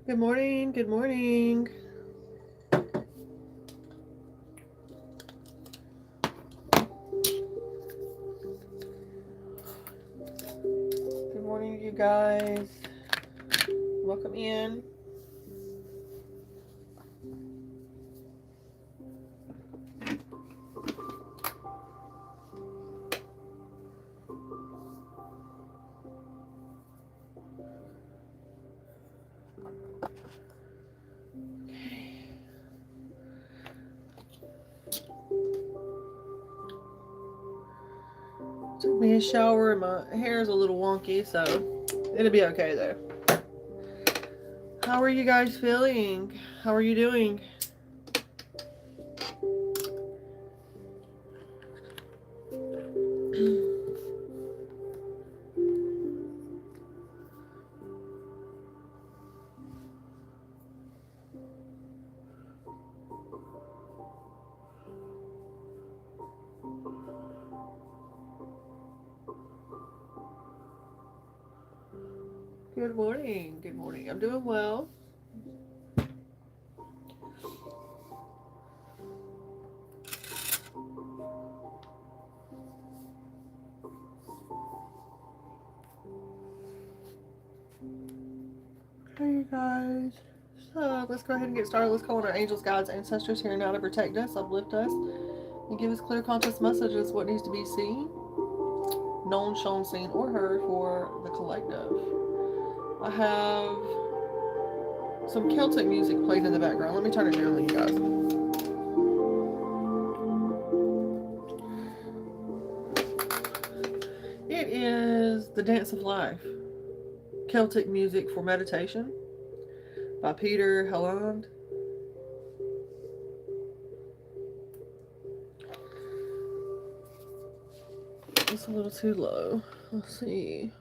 Good morning. Good morning. Good morning, you guys. Welcome in. Took me a shower and my hair is a little wonky, so it'll be okay though. How are you guys feeling? How are you doing? Good morning. Good morning. I'm doing well. Hey, you guys. So let's go ahead and get started. Let's call on our angels, guides, ancestors here now to protect us, uplift us, and give us clear, conscious messages what needs to be seen, known, shown, seen, or heard for the collective. I have some Celtic music playing in the background. Let me turn it down, you guys. It is The Dance of Life, Celtic music for meditation by Peter Helland. It's a little too low. Let's see.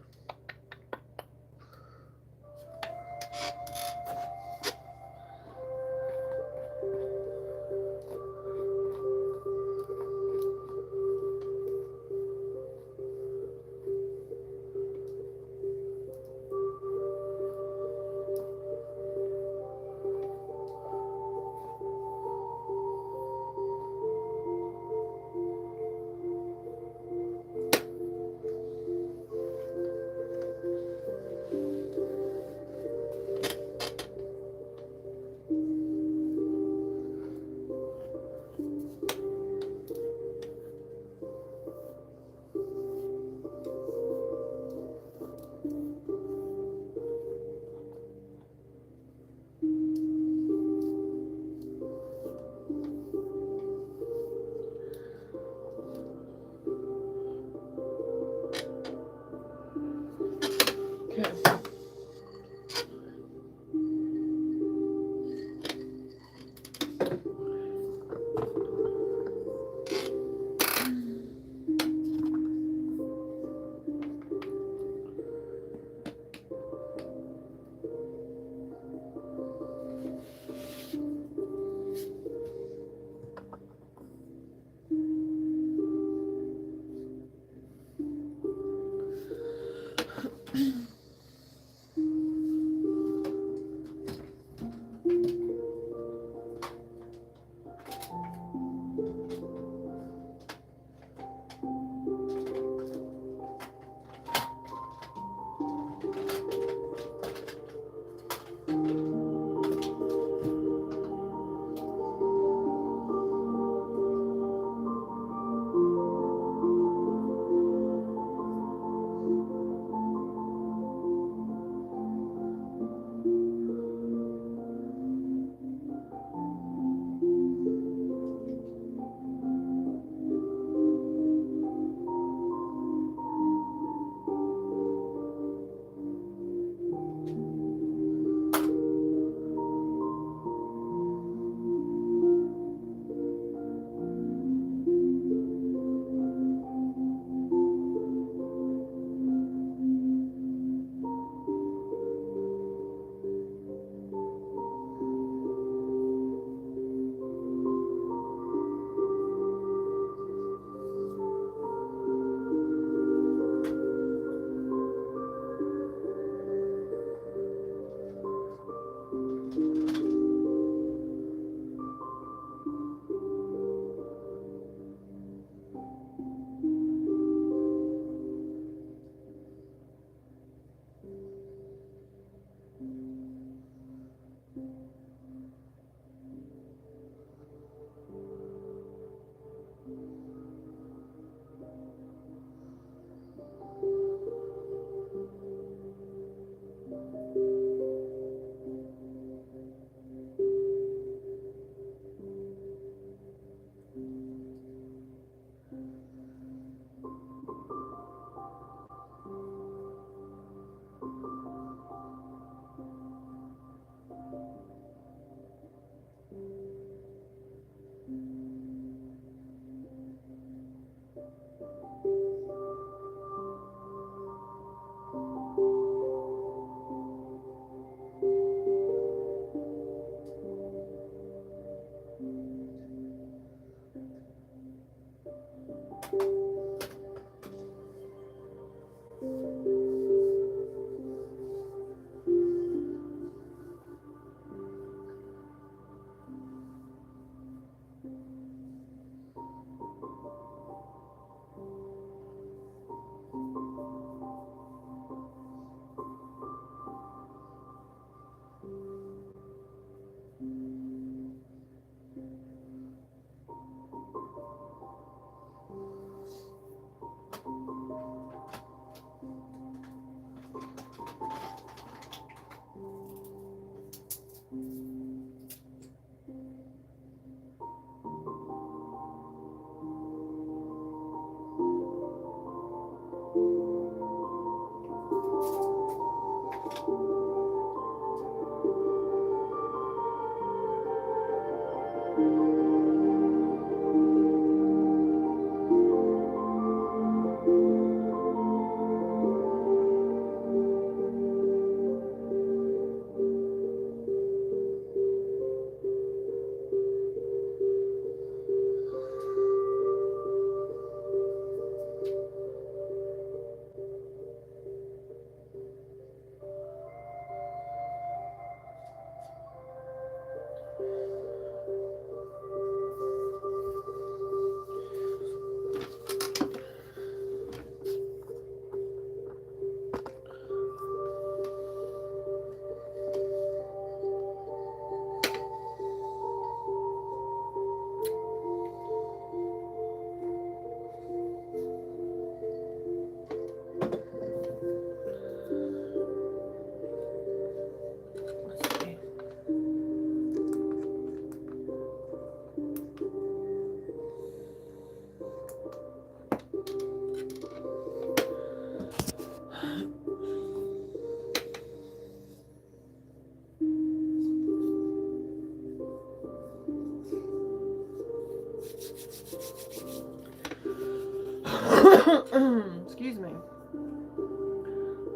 Excuse me.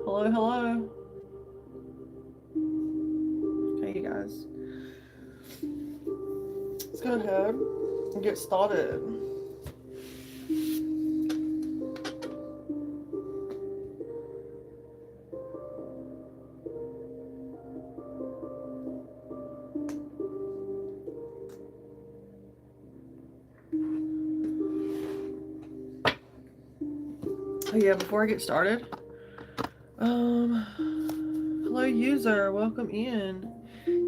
Hello, hello. Okay, you guys. Let's go ahead and get started. Oh yeah, before I get started, hello user, welcome in.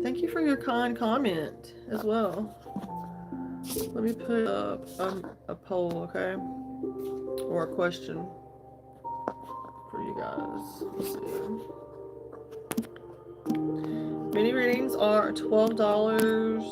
Thank you for your kind comment as well. Let me put up a poll, okay? Or a question for you guys. Let's see. Mini readings are $12.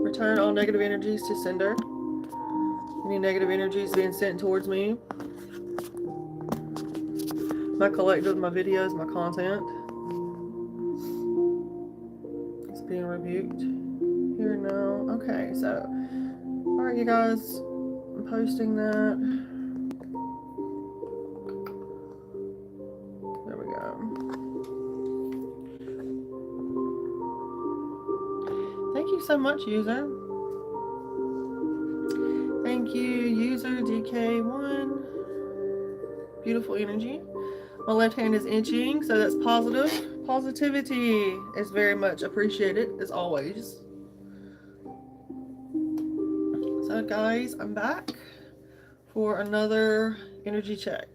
Return all negative energies to sender. Any negative energies being sent towards me, my collective, my videos, my content, it's being rebuked here now. Okay, so, alright you guys, I'm posting that. There we go. Thank you so much, user. Thank you, user DK1. Beautiful energy. My left hand is inching, so that's positive. Positivity is very much appreciated, as always. So guys, I'm back for another energy check.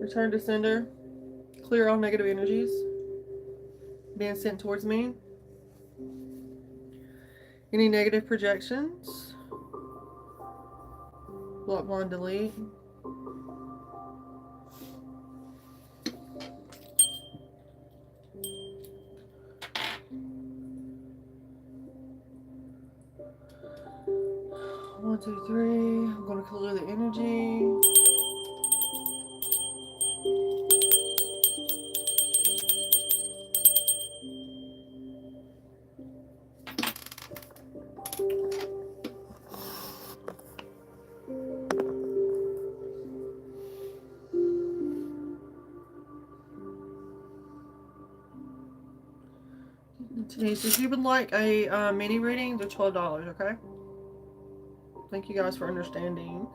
Return to sender. Clear all negative energies being sent towards me. Any negative projections Block, blind, delete. One, two, three. I'm going to clear the energy. Denise, if you would like a mini reading, they're $12, okay? Thank you guys for understanding.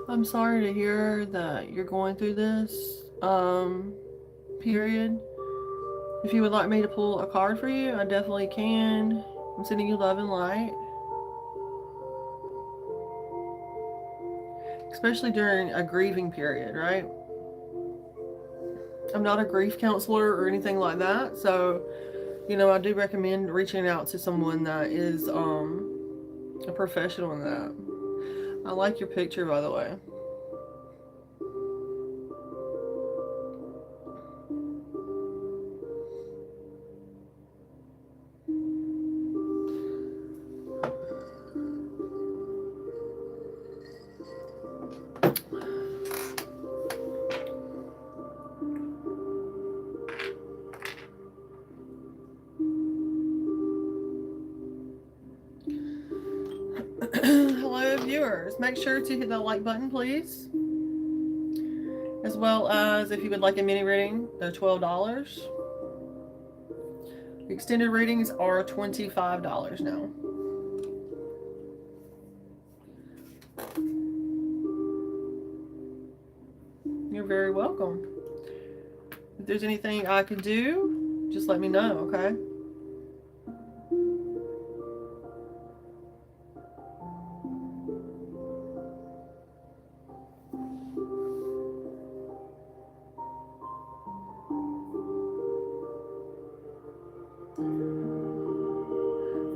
I'm sorry to hear that you're going through this period. If you would like me to pull a card for you, I definitely can. I'm sending you love and light. Especially during a grieving period, right? I'm not a grief counselor or anything like that, so, you know, I do recommend reaching out to someone that is a professional in that. I like your picture, by the way. Hello, viewers. Make sure to hit that like button, please. As well as if you would like a mini reading, they're $12. Extended readings are $25 now. You're very welcome. If there's anything I can do, just let me know, okay?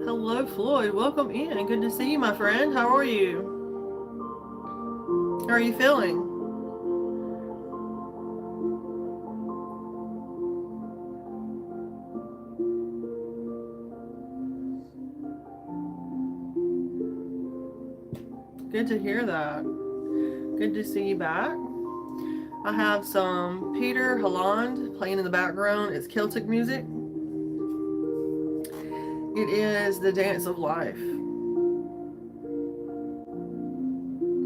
Hello, Floyd. Welcome in. Good to see you, my friend. How are you? How are you feeling? Good to hear that. Good to see you back. I have some Peter Holland playing in the background. It's Celtic music. It is the dance of life.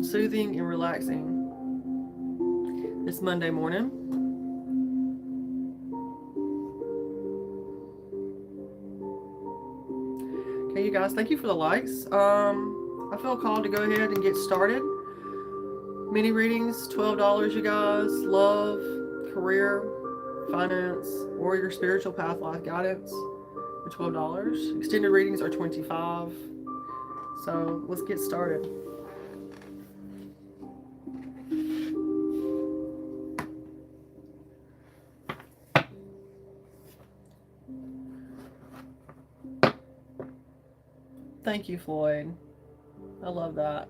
Soothing and relaxing. This Monday morning. Okay, you guys, thank you for the likes. I feel called to go ahead and get started. Mini readings, $12, you guys. Love, career, finance, or your spiritual path, life guidance for $12. Extended readings are $25. So let's get started. Thank you, Floyd. I love that.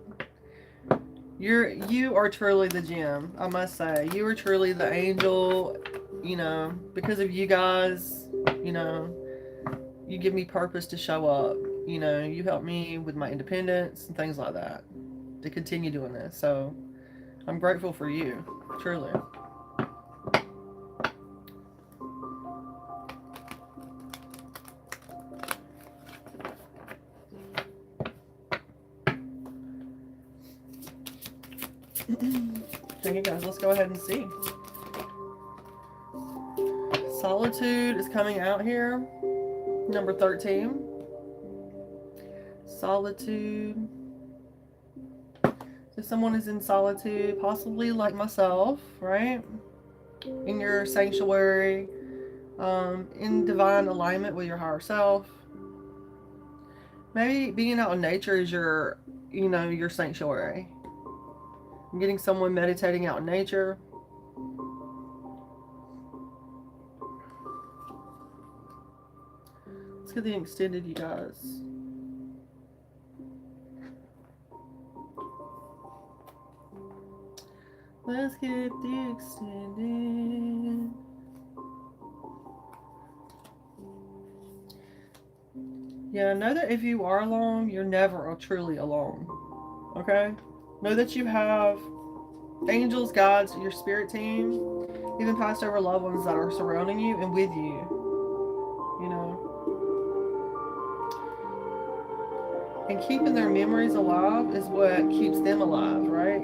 You are truly the gem, I must say. You are truly the angel, you know, because of you guys, you know, you give me purpose to show up. You know, you help me with my independence and things like that to continue doing this. So I'm grateful for you, truly. Okay, guys, let's go ahead and see. Solitude is coming out here. Number 13. Solitude. So someone is in solitude, possibly like myself, right? In your sanctuary, in divine alignment with your higher self. Maybe being out in nature is your, you know, your sanctuary. I'm getting someone meditating out in nature. Let's get the extended, you guys. Let's get the extended. Yeah, know that if you are alone, you're never truly alone. Okay? Know that you have angels, guides, your spirit team, even past over loved ones that are surrounding you and with you. You know? And keeping their memories alive is what keeps them alive, right?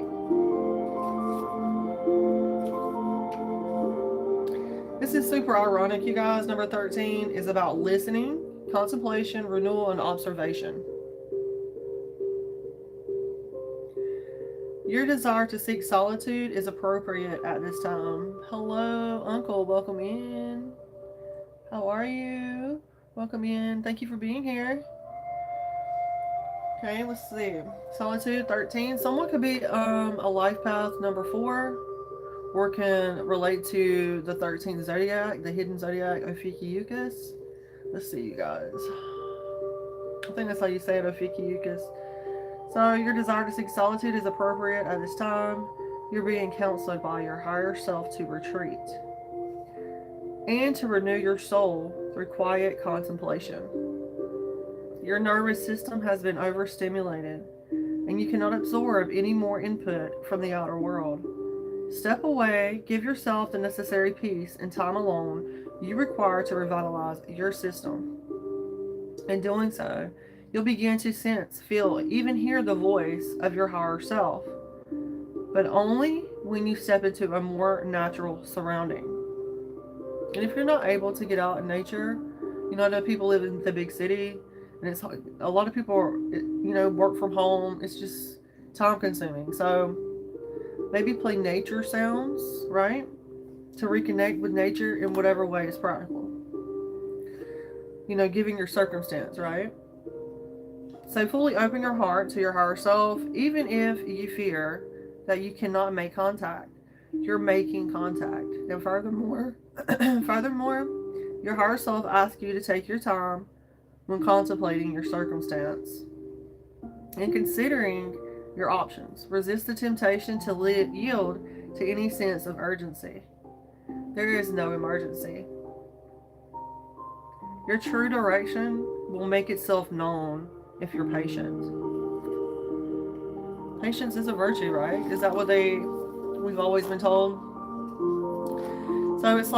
This is super ironic, you guys. Number 13 is about listening, contemplation, renewal, and observation. Your desire to seek solitude is appropriate at this time. Hello, Uncle. Welcome in. How are you? Welcome in. Thank you for being here. Okay, let's see. Solitude 13. Someone could be a life path number 4, or can relate to the 13th zodiac, the hidden zodiac, Ophiuchus. Let's see, you guys. I think that's how you say it, Ophiuchus. So your desire to seek solitude is appropriate at this time. You're being counseled by your higher self to retreat and to renew your soul through quiet contemplation. Your nervous system has been overstimulated and you cannot absorb any more input from the outer world. Step away, give yourself the necessary peace and time alone you require to revitalize your system. In doing so, you'll begin to sense, feel, even hear the voice of your higher self, but only when you step into a more natural surrounding. And if you're not able to get out in nature, you know, I know people live in the big city, and it's a lot of people, you know, work from home. It's just time consuming. So maybe play nature sounds, right? To reconnect with nature in whatever way is practical. You know, giving your circumstance, right? So fully open your heart to your higher self, even if you fear that you cannot make contact. You're making contact. And furthermore, your higher self asks you to take your time when contemplating your circumstance and considering your options. Resist the temptation to yield to any sense of urgency. There is no emergency. Your true direction will make itself known if you're patient. Patience is a virtue, right? Is that what we've always been told? So it's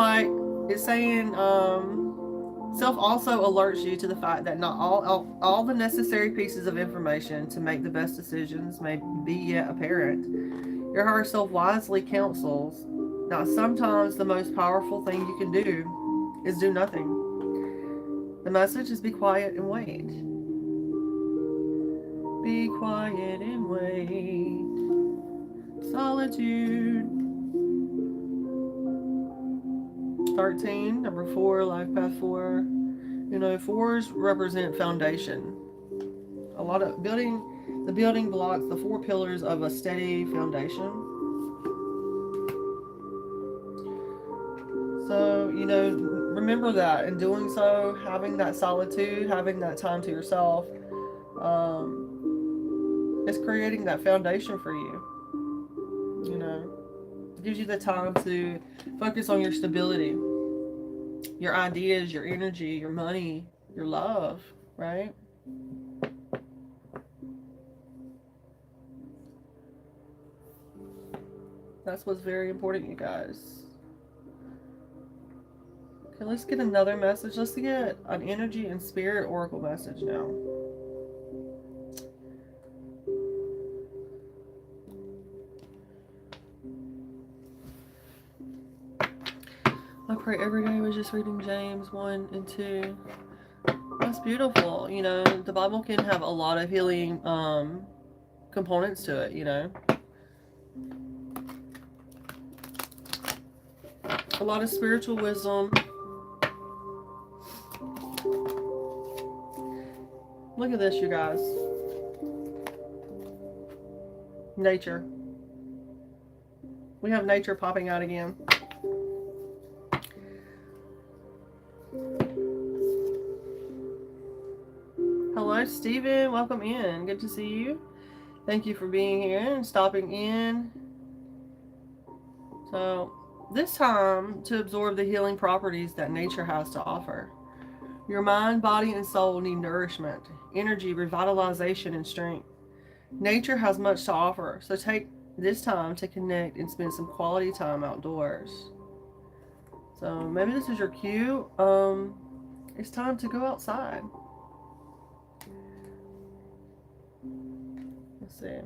saying self also alerts you to the fact that not all the necessary pieces of information to make the best decisions may be yet apparent. Your higher self wisely counsels that sometimes the most powerful thing you can do is do nothing. The message is be quiet and wait. Be quiet and wait. Solitude. 13, number 4, life path 4. You know, 4s represent foundation. A lot of the building blocks, the 4 pillars of a steady foundation. So, you know, remember that in doing so, having that solitude, having that time to yourself, is creating that foundation for you. gives you the time to focus on your stability, your ideas, your energy, your money, your love, right? That's what's very important, you guys. Okay, let's get another message. Let's get an energy and spirit oracle message now. I pray every day was just reading James 1 and 2. That's beautiful. You know, the Bible can have a lot of healing components to it, you know. A lot of spiritual wisdom. Look at this, you guys. Nature. We have nature popping out again. Hello, Stephen. Welcome in. Good to see you. Thank you for being here and stopping in. So, this time to absorb the healing properties that nature has to offer. Your mind, body, and soul need nourishment, energy, revitalization, and strength. Nature has much to offer, so take this time to connect and spend some quality time outdoors. So maybe this is your cue. It's time to go outside. Let's see.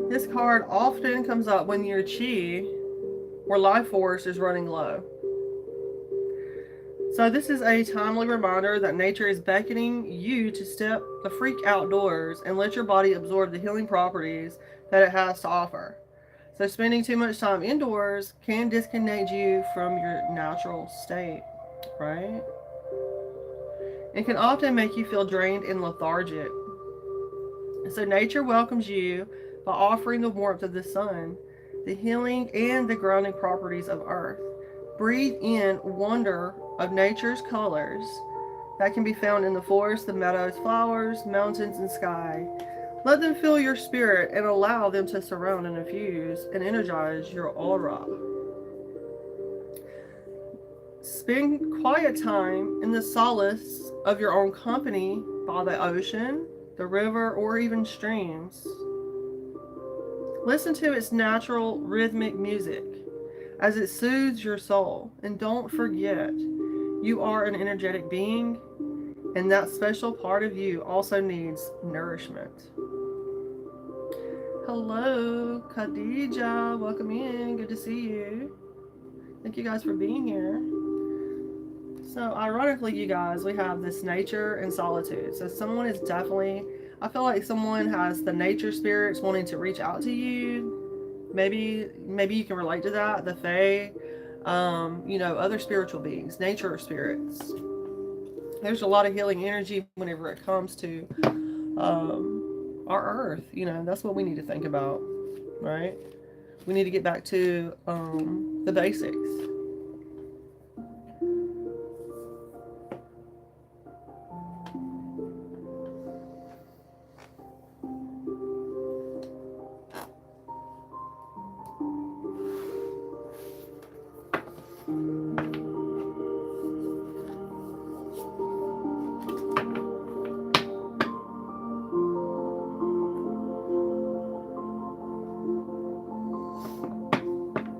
This card often comes up when your chi or life force is running low. So this is a timely reminder that nature is beckoning you to step the freak outdoors and let your body absorb the healing properties that it has to offer. So spending too much time indoors can disconnect you from your natural state, right? It can often make you feel drained and lethargic. So nature welcomes you by offering the warmth of the sun, the healing and the grounding properties of earth. Breathe in wonder of nature's colors that can be found in the forest, the meadows, flowers, mountains, and sky. Let them fill your spirit and allow them to surround and infuse and energize your aura. Spend quiet time in the solace of your own company by the ocean, the river, or even streams. Listen to its natural rhythmic music as it soothes your soul. And don't forget, you are an energetic being, and that special part of you also needs nourishment. Hello, Khadija. Welcome in. Good to see you. Thank you guys for being here. So, ironically, you guys, we have this nature and solitude. So, someone is definitely, I feel like someone has the nature spirits wanting to reach out to you. Maybe you can relate to that. The fae, you know, other spiritual beings, nature spirits. There's a lot of healing energy whenever it comes to our earth. You know, that's what we need to think about, right? We need to get back to the basics.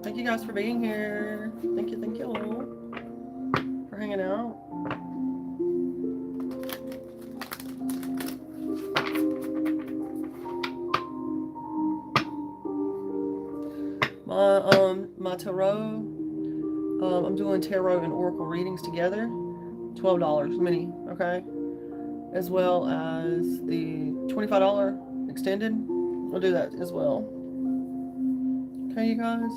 Thank you guys for being here. Thank you all for hanging out. My tarot, I'm doing tarot and oracle readings together, $12 mini, okay? As well as the $25 extended, I'll do that as well. Okay, you guys?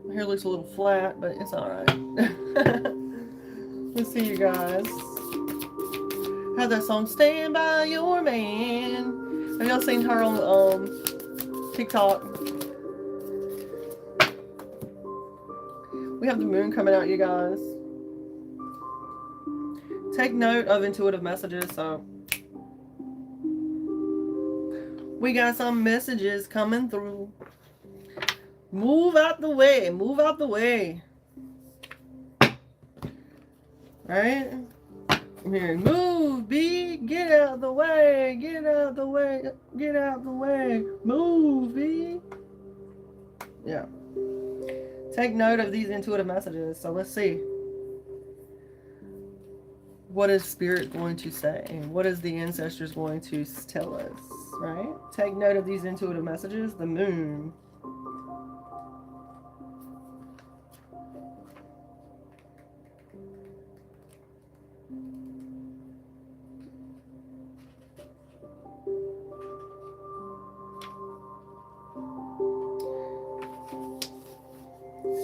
My hair looks a little flat, but it's alright. Let's see, you guys. Have that song, Stand By Your Man. Have y'all seen her on TikTok? We have the moon coming out, you guys. Take note of intuitive messages. So we got some messages coming through. Move out the way. Move out the way. Right? I'm hearing, move, B. Get out the way. Get out the way. Get out the way. Move, B. Yeah. Take note of these intuitive messages. So let's see. What is Spirit going to say? What is the ancestors going to tell us? Right? Take note of these intuitive messages. The moon.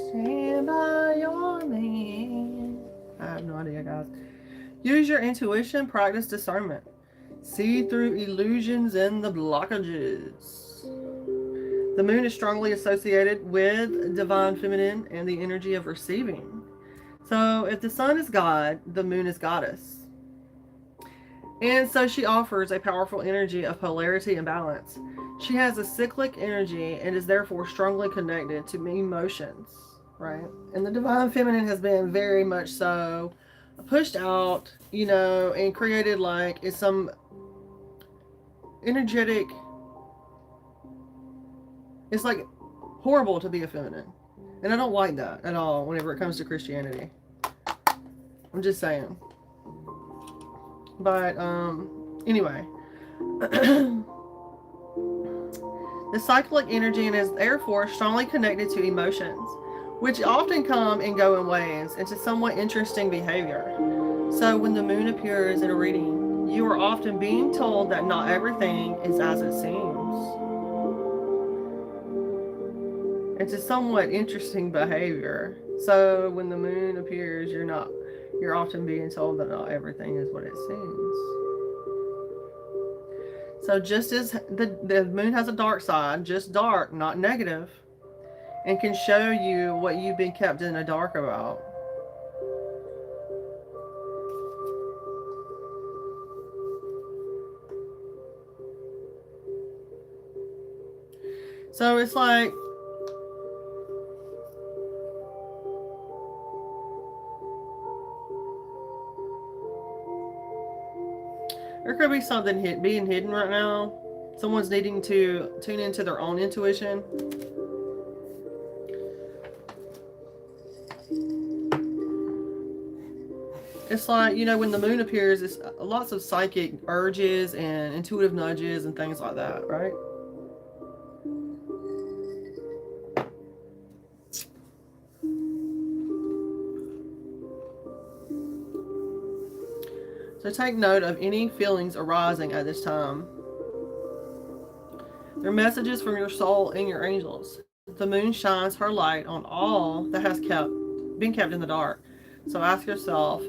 Stand by your man. I have no idea, guys. Use your intuition, practice discernment. See through illusions and the blockages. The moon is strongly associated with divine feminine and the energy of receiving. So if the sun is God, the moon is goddess. And so she offers a powerful energy of polarity and balance. She has a cyclic energy and is therefore strongly connected to emotions, right? And the divine feminine has been very much so pushed out, you know, and created like it's some energetic, it's like horrible to be a feminine. And I don't like that at all whenever it comes to Christianity. I'm just saying. But anyway. The cyclic energy is therefore strongly connected to emotions, which often come and go in waves into somewhat interesting behavior. So when the moon appears in a reading, you are often being told that not everything is as it seems. It's a somewhat interesting behavior. So when the moon appears, you're often being told that not everything is what it seems. So just as the moon has a dark side, just dark, not negative, and can show you what you've been kept in the dark about. So it's like, there could be something being hidden right now. Someone's needing to tune into their own intuition. It's like, you know, when the moon appears, it's lots of psychic urges and intuitive nudges and things like that, right? So take note of any feelings arising at this time. They're messages from your soul and your angels. The moon shines her light on all that has been kept in the dark. So ask yourself,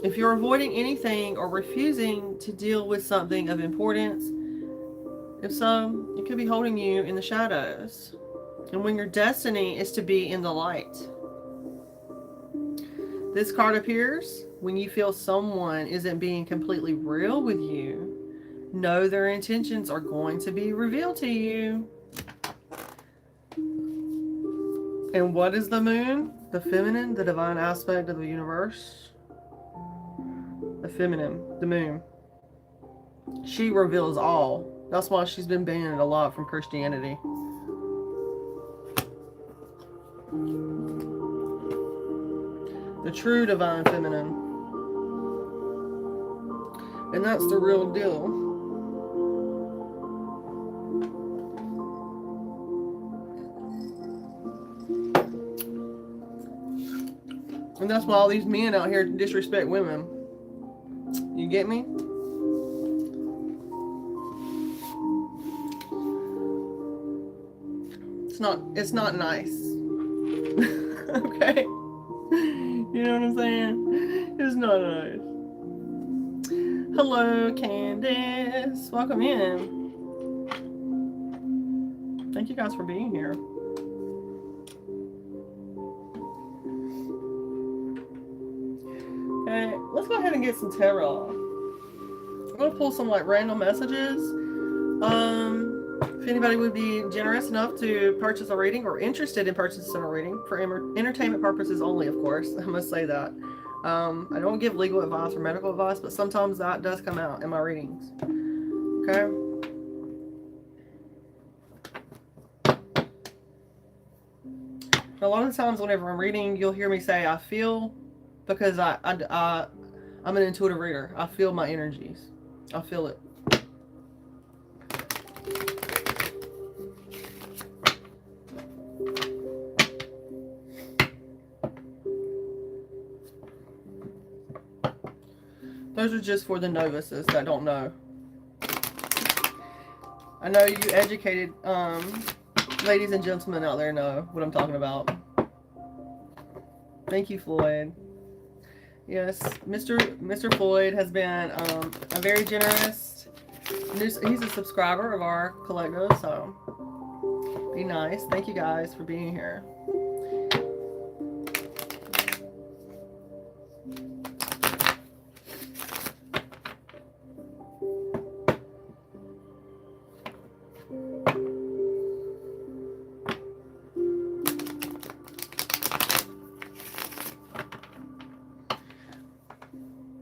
if you're avoiding anything or refusing to deal with something of importance, if so, it could be holding you in the shadows. And when your destiny is to be in the light. This card appears when you feel someone isn't being completely real with you. Know their intentions are going to be revealed to you. And what is the moon? The feminine, the divine aspect of the universe. The feminine, the moon. She reveals all. That's why she's been banned a lot from Christianity. The true divine feminine. And that's the real deal. And that's why all these men out here disrespect women. You get me? It's not nice. Okay? You know what I'm saying? It's not nice. Hello, Candace. Welcome in. Thank you guys for being here. Okay, let's go ahead and get some tarot. I'm gonna pull some like random messages. If anybody would be generous enough to purchase a reading or interested in purchasing a reading for entertainment purposes only, of course, I must say that. I don't give legal advice or medical advice, but sometimes that does come out in my readings. Okay. A lot of the times whenever I'm reading, you'll hear me say I feel, because I'm an intuitive reader. I feel my energies. I feel it. Those are just for the novices that don't know. I know you educated ladies and gentlemen out there know what I'm talking about. Thank you, Floyd. Yes, Mr. Floyd has been a very generous. He's a subscriber of our collective, so be nice. Thank you guys for being here.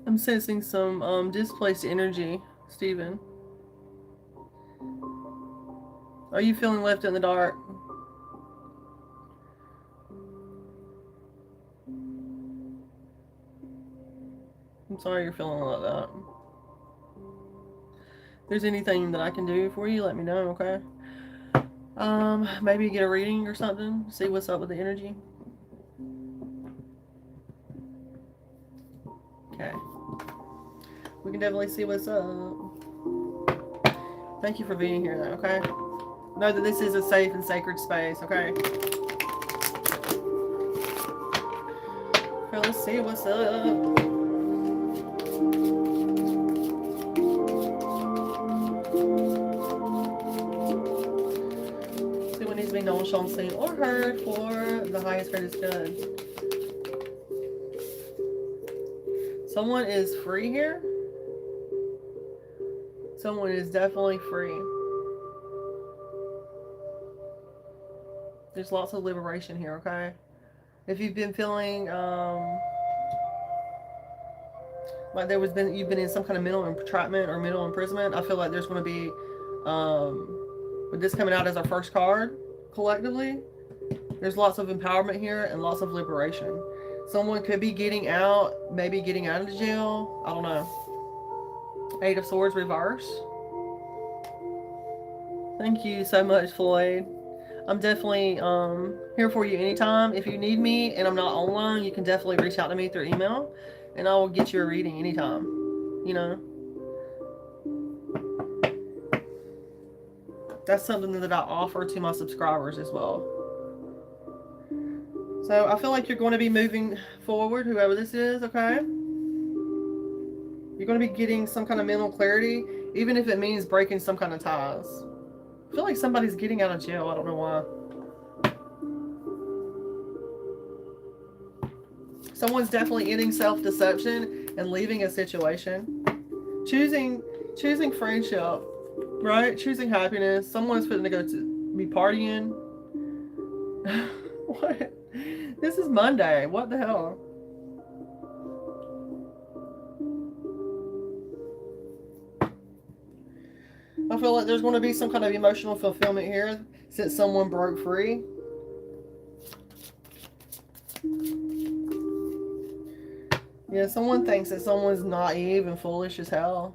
I'm sensing some displaced energy, Stephen. Are you feeling left in the dark? I'm sorry you're feeling like that. If there's anything that I can do for you, let me know, okay? Maybe get a reading or something, see what's up with the energy. Okay. We can definitely see what's up. Thank you for being here, though, okay? Know that this is a safe and sacred space, okay? Okay, let's see what's up. See what needs to be known, shown, seen, or heard for the highest, greatest good. Someone is free here. Someone is definitely free. There's lots of liberation here, okay? If you've been feeling like you've been in some kind of mental entrapment or mental imprisonment, I feel like there's going to be, with this coming out as our first card, collectively, there's lots of empowerment here and lots of liberation. Someone could be getting out, maybe getting out of jail. I don't know. 8 of Swords reverse. Thank you so much, Floyd. I'm definitely here for you anytime. If you need me and I'm not online, you can definitely reach out to me through email and I will get you a reading anytime. You know? That's something that I offer to my subscribers as well. So I feel like you're going to be moving forward, whoever this is, okay? You're going to be getting some kind of mental clarity, even if it means breaking some kind of ties. I feel like somebody's getting out of jail. I don't know why. Someone's definitely ending self-deception and leaving a situation. Choosing friendship, right? Choosing happiness. Someone's fitting to go to be partying. What? This is Monday. What the hell? I feel like there's going to be some kind of emotional fulfillment here since someone broke free. Yeah, someone thinks that someone's naive and foolish as hell.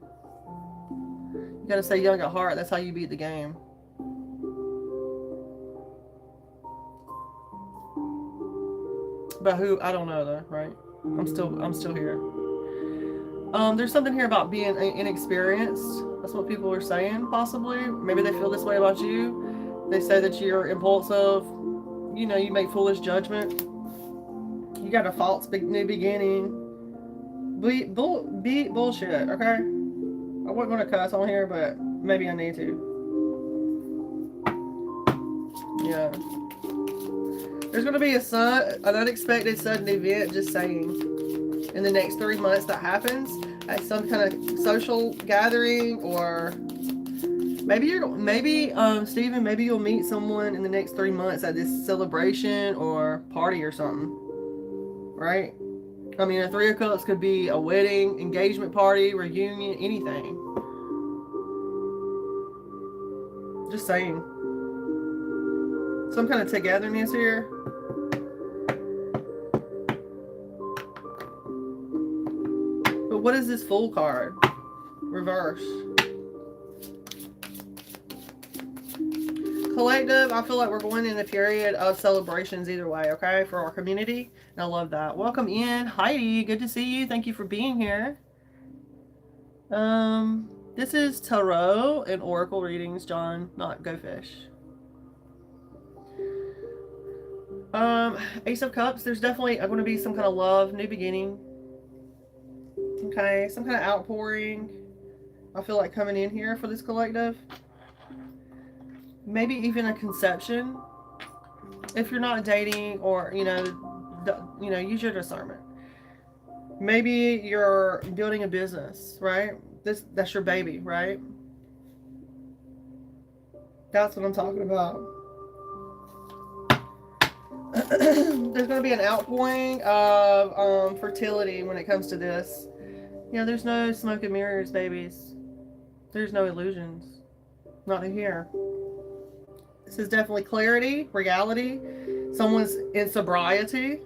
You gotta stay young at heart. That's how you beat the game. But who? I don't know though, right? I'm still here. There's something here about being inexperienced. That's what people are saying, possibly. Maybe they feel this way about you. They say that you're impulsive. You know, you make foolish judgment. You got a false new beginning. Beat bullshit, okay? I wasn't going to cuss on here, but maybe I need to. Yeah. There's going to be an unexpected sudden event, just saying, in the next 3 months that happens at some kind of social gathering, or maybe Stephen, maybe you'll meet someone in the next 3 months at this celebration or party or something, right? I mean, a 3 of Cups could be a wedding, engagement party, reunion, anything. Just saying. Some kind of togetherness here. But what is this Fool card? Reverse. Collective, I feel like we're going in a period of celebrations either way, okay, for our community. And I love that. Welcome in, Heidi. Good to see you. Thank you for being here. This is Tarot and Oracle readings, John, not Go Fish. Ace of Cups, there's definitely going to be some kind of love, new beginning. Okay, some kind of outpouring. I feel like coming in here for this collective. Maybe even a conception. If you're not dating, or use your discernment. Maybe you're building a business, right? That's your baby, right? That's what I'm talking about. There's going to be an outpouring of fertility when it comes to this. There's no smoke and mirrors, babies. There's no illusions. Not in here. This is definitely clarity, reality. Someone's in sobriety.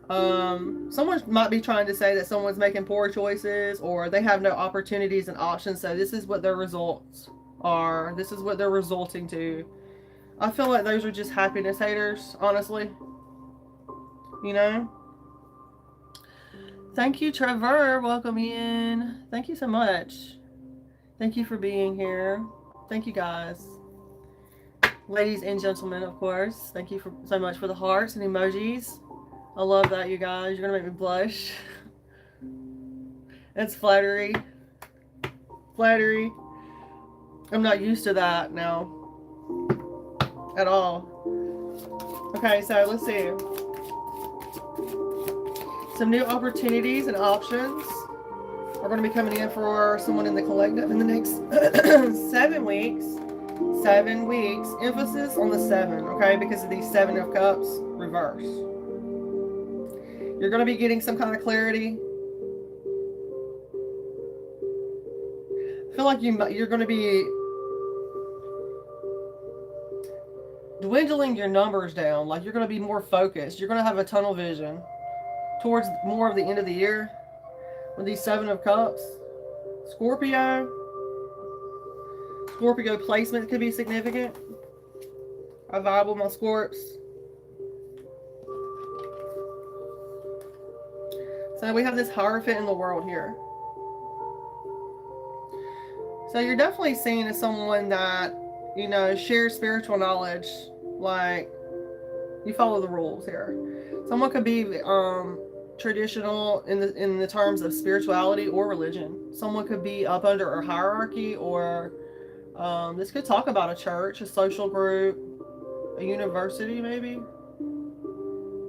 Someone might be trying to say that someone's making poor choices, or they have no opportunities and options. So this is what their results are. This is what they're resulting to. I feel like those are just happiness haters, honestly. Thank you, Trevor. Welcome in. Thank you so much. Thank you for being here. Thank you, guys. Ladies and gentlemen, of course. Thank you so much for the hearts and emojis. I love that, you guys. You're going to make me blush. It's flattery. Flattery. I'm not used to that now. At all. Okay, so let's see. Some new opportunities and options are going to be coming in for someone in the collective in the next 7 weeks. 7 weeks. Emphasis on the 7, okay? Because of these 7 of Cups reverse. You're going to be getting some kind of clarity. I feel like you're going to be dwindling your numbers down. Like, you're going to be more focused. You're going to have a tunnel vision towards more of the end of the year with these 7 of Cups. Scorpio placement could be significant. I vibe with my Scorps. So we have this Hierophant in the world here. So you're definitely seen as someone that, shares spiritual knowledge. Like, you follow the rules here. Someone could be traditional in the terms of spirituality or religion. Someone could be up under a hierarchy, or this could talk about a church, a social group, a university, maybe.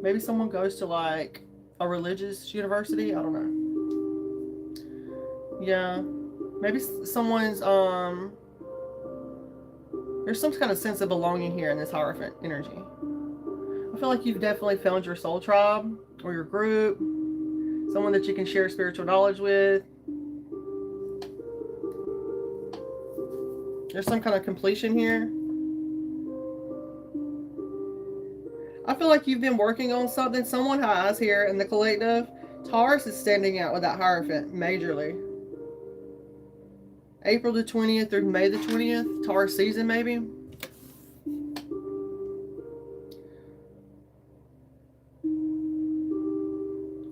Maybe someone goes to like a religious university. I don't know. Yeah. Maybe someone's there's some kind of sense of belonging here in this Hierophant energy. I feel like you've definitely found your soul tribe or your group, someone that you can share spiritual knowledge with. There's some kind of completion here. I feel like you've been working on something. Someone has here in the collective. Taurus is standing out with that Hierophant majorly. April the 20th through May the 20th. Taurus season, maybe.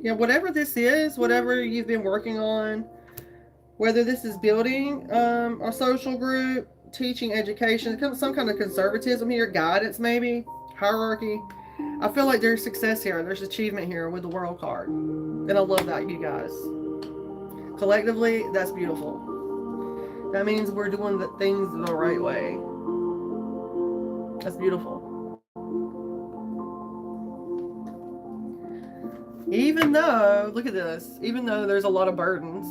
Yeah, whatever this is, whatever you've been working on, whether this is building a social group, teaching education, some kind of conservatism here, guidance maybe, hierarchy. I feel like there's success here. There's achievement here with the World card. And I love that, you guys. Collectively, that's beautiful. That means we're doing the things the right way. That's beautiful. Even though, look at this, even though there's a lot of burdens,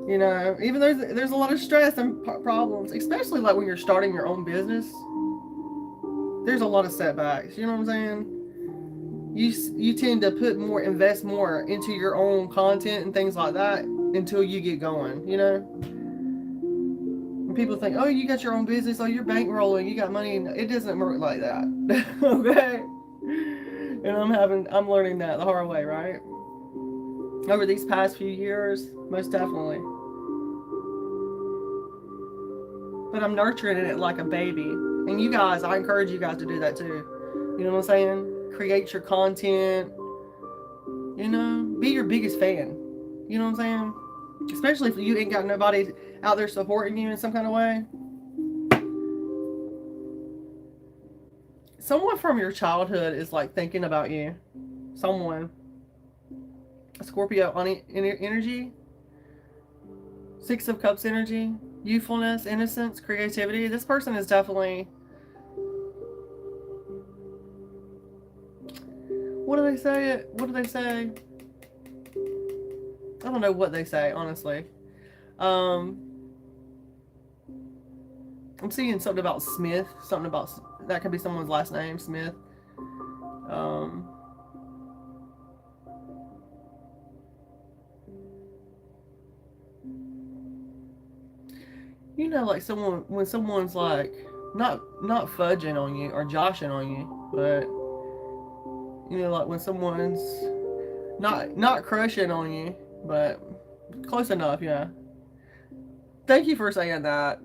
you know, even though there's a lot of stress and problems, especially like when you're starting your own business, there's a lot of setbacks. You know what I'm saying? You tend to invest more into your own content and things like that until you get going, you know? When people think, oh, you got your own business, oh, you're bankrolling, you got money. It doesn't work like that. Okay? And I'm learning that the hard way, right? Over these past few years, most definitely. But I'm nurturing it like a baby. And you guys, I encourage you guys to do that too. You know what I'm saying? Create your content. You know, be your biggest fan. You know what I'm saying? Especially if you ain't got nobody out there supporting you in some kind of way. Someone from your childhood is like thinking about you. Someone. A Scorpio energy. 6 of Cups energy. Youthfulness, innocence, creativity. This person is definitely... What do they say? What do they say? I don't know what they say, honestly. I'm seeing something about Smith. Something about... That could be someone's last name, Smith. You know, like when someone's like not fudging on you or joshing on you, but you know, like when someone's not crushing on you, but close enough, yeah. Thank you for saying that.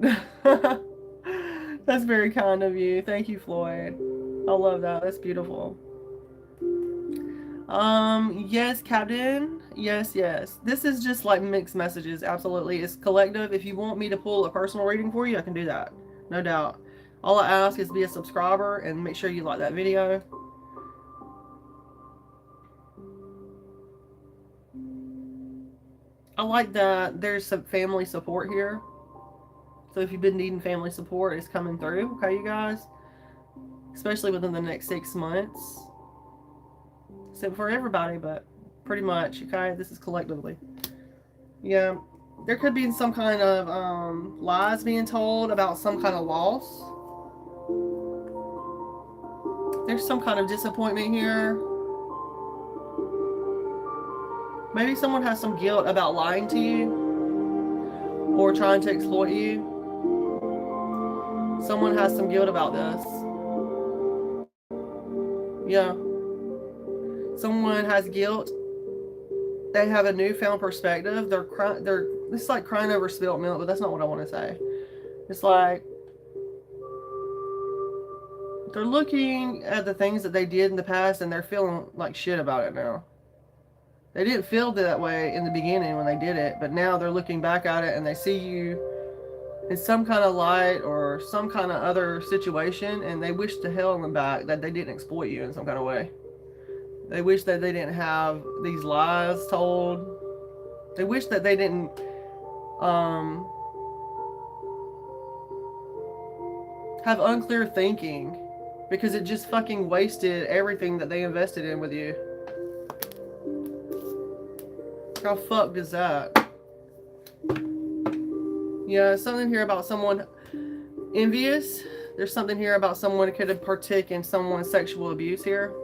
That's very kind of you. Thank you, Floyd. I love that. That's beautiful. Yes, Captain. Yes. This is just like mixed messages. Absolutely. It's collective. If you want me to pull a personal reading for you, I can do that. No doubt. All I ask is be a subscriber and make sure you like that video. I like that there's some family support here. So if you've been needing family support, it's coming through. Okay, you guys? Especially within the next 6 months. So for everybody, but pretty much, okay? This is collectively. Yeah, there could be some kind of lies being told about some kind of loss. There's some kind of disappointment here. Maybe someone has some guilt about lying to you or trying to exploit you. Someone has some guilt about this. Yeah. Someone has guilt. They have a newfound perspective. It's like crying over spilt milk, but that's not what I want to say. It's like they're looking at the things that they did in the past and they're feeling like shit about it now. They didn't feel that way in the beginning when they did it, but now they're looking back at it and they see you in some kind of light or some kind of other situation, and they wish to hell in the back that they didn't exploit you in some kind of way. They wish that they didn't have these lies told. They wish that they didn't have unclear thinking, because it just fucking wasted everything that they invested in with you. How fucked is that? Yeah, something here about someone envious. There's something here about someone who could have partaken in someone's sexual abuse here.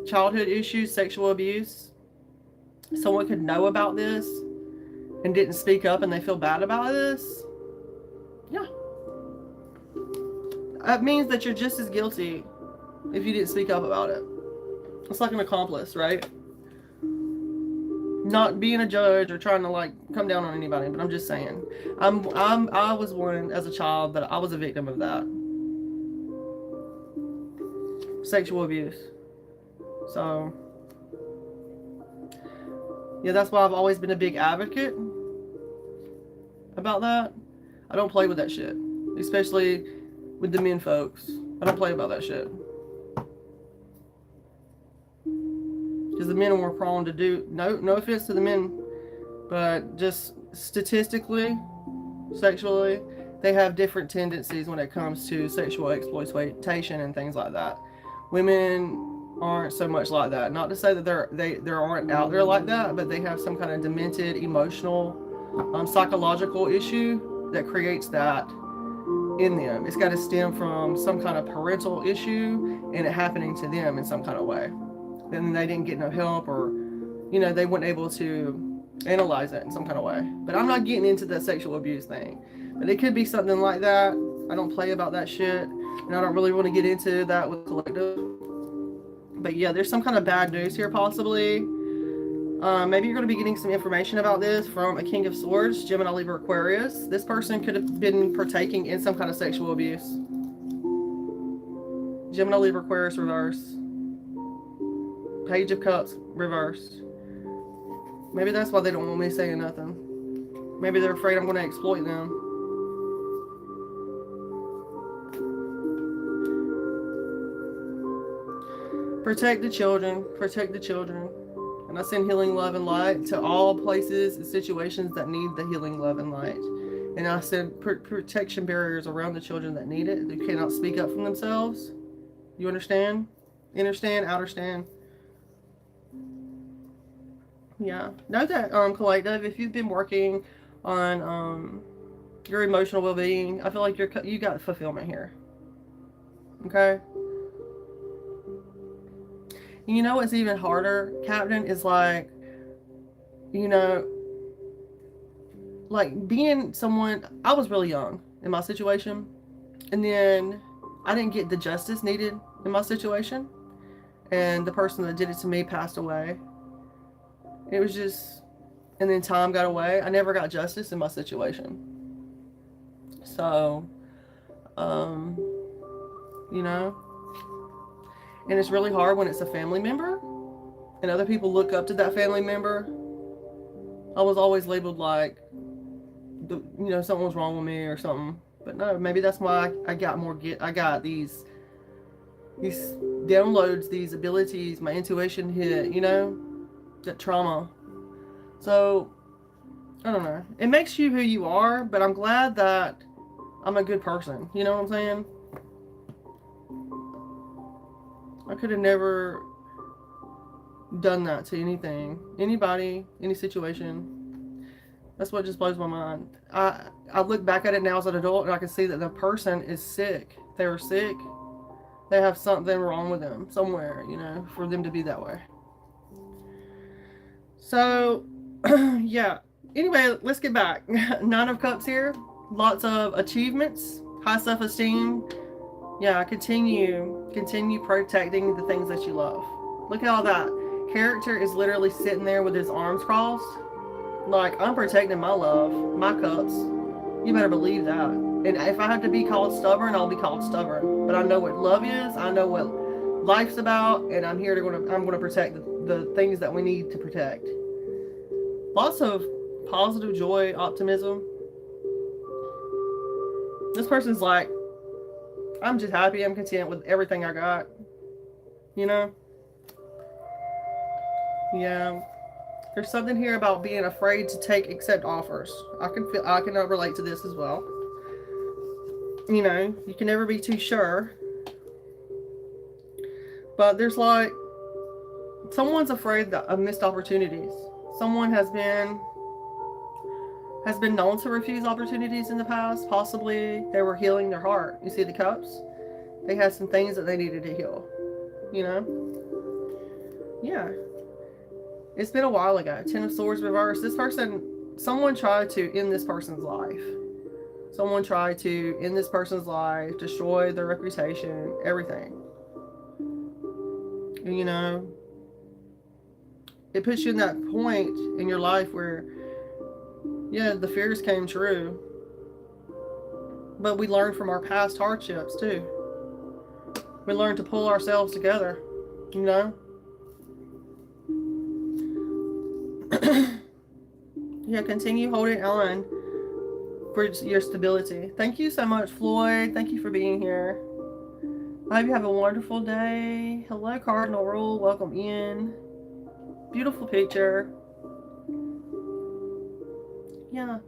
Childhood issues, sexual abuse. Someone could know about this and didn't speak up and they feel bad about this. Yeah. That means that you're just as guilty if you didn't speak up about it. It's like an accomplice, right? Not being a judge or trying to like come down on anybody, but I'm just saying. I was one as a child that I was a victim of that. Sexual abuse. So, yeah, that's why I've always been a big advocate about that. I don't play with that shit. Especially with the men folks. I don't play about that shit. because the men are more prone to do, no offense to the men, but just statistically, sexually, they have different tendencies when it comes to sexual exploitation and things like that. Women aren't so much like that. Not to say that they aren't out there like that, but they have some kind of demented emotional, psychological issue that creates that in them. It's got to stem from some kind of parental issue and it happening to them in some kind of way. Then they didn't get no help, or they weren't able to analyze it in some kind of way. But I'm not getting into that sexual abuse thing. But it could be something like that. I don't play about that shit, and I don't really want to get into that with collective. But yeah, there's some kind of bad news here possibly. Maybe you're going to be getting some information about this from a King of Swords, Gemini, Libra, Aquarius. This person could have been partaking in some kind of sexual abuse. Gemini, Libra, Aquarius, reverse. Page of Cups, reversed. Maybe that's why they don't want me saying nothing. Maybe they're afraid I'm going to exploit them. Protect the children. Protect the children. And I send healing love and light to all places and situations that need the healing love and light. And I send protection barriers around the children that need it. They cannot speak up for themselves. You understand? Inner stand, outer stand. Yeah. Note that, collective, if you've been working on your emotional well-being, I feel like you got fulfillment here. Okay? You know what's even harder, Captain, is like being someone, I was really young in my situation, and then I didn't get the justice needed in my situation, and the person that did it to me passed away. It was just, and then time got away. I never got justice in my situation. So, and it's really hard when it's a family member and other people look up to that family member. I was always labeled like, something was wrong with me or something. But no, maybe that's why I got these downloads, these abilities, my intuition hit, that trauma. So, I don't know. It makes you who you are, but I'm glad that I'm a good person. You know what I'm saying? I could have never done that to anything, anybody, any situation. That's what just blows my mind. I look back at it now as an adult and I can see that the person is sick. They were sick. They have something wrong with them somewhere, for them to be that way. So, yeah. Anyway, let's get back. 9 of Cups here. Lots of achievements, high self-esteem. Yeah, continue protecting the things that you love. Look at all that. Character is literally sitting there with his arms crossed. Like, I'm protecting my love, my cups. You better believe that. And if I have to be called stubborn, I'll be called stubborn. But I know what love is. I know what life's about, and I'm going to protect the things that we need to protect. Lots of positive joy, optimism. This person's like, I'm just happy, I'm content with everything I got. Yeah. There's something here about being afraid to accept offers. I can relate to this as well. You can never be too sure. But there's like, someone's afraid of missed opportunities. Someone has been known to refuse opportunities in the past. Possibly they were healing their heart. You see the cups? They had some things that they needed to heal. Yeah. It's been a while ago. 10 of Swords reversed. Someone tried to end this person's life. Someone tried to end this person's life, destroy their reputation, everything. It puts you in that point in your life where, yeah, the fears came true. But we learn from our past hardships too. We learn to pull ourselves together, Yeah, continue holding on for your stability. Thank you so much, Floyd. Thank you for being here. I hope you have a wonderful day. Hello, Cardinal Rule. Welcome in. Beautiful picture. Yeah.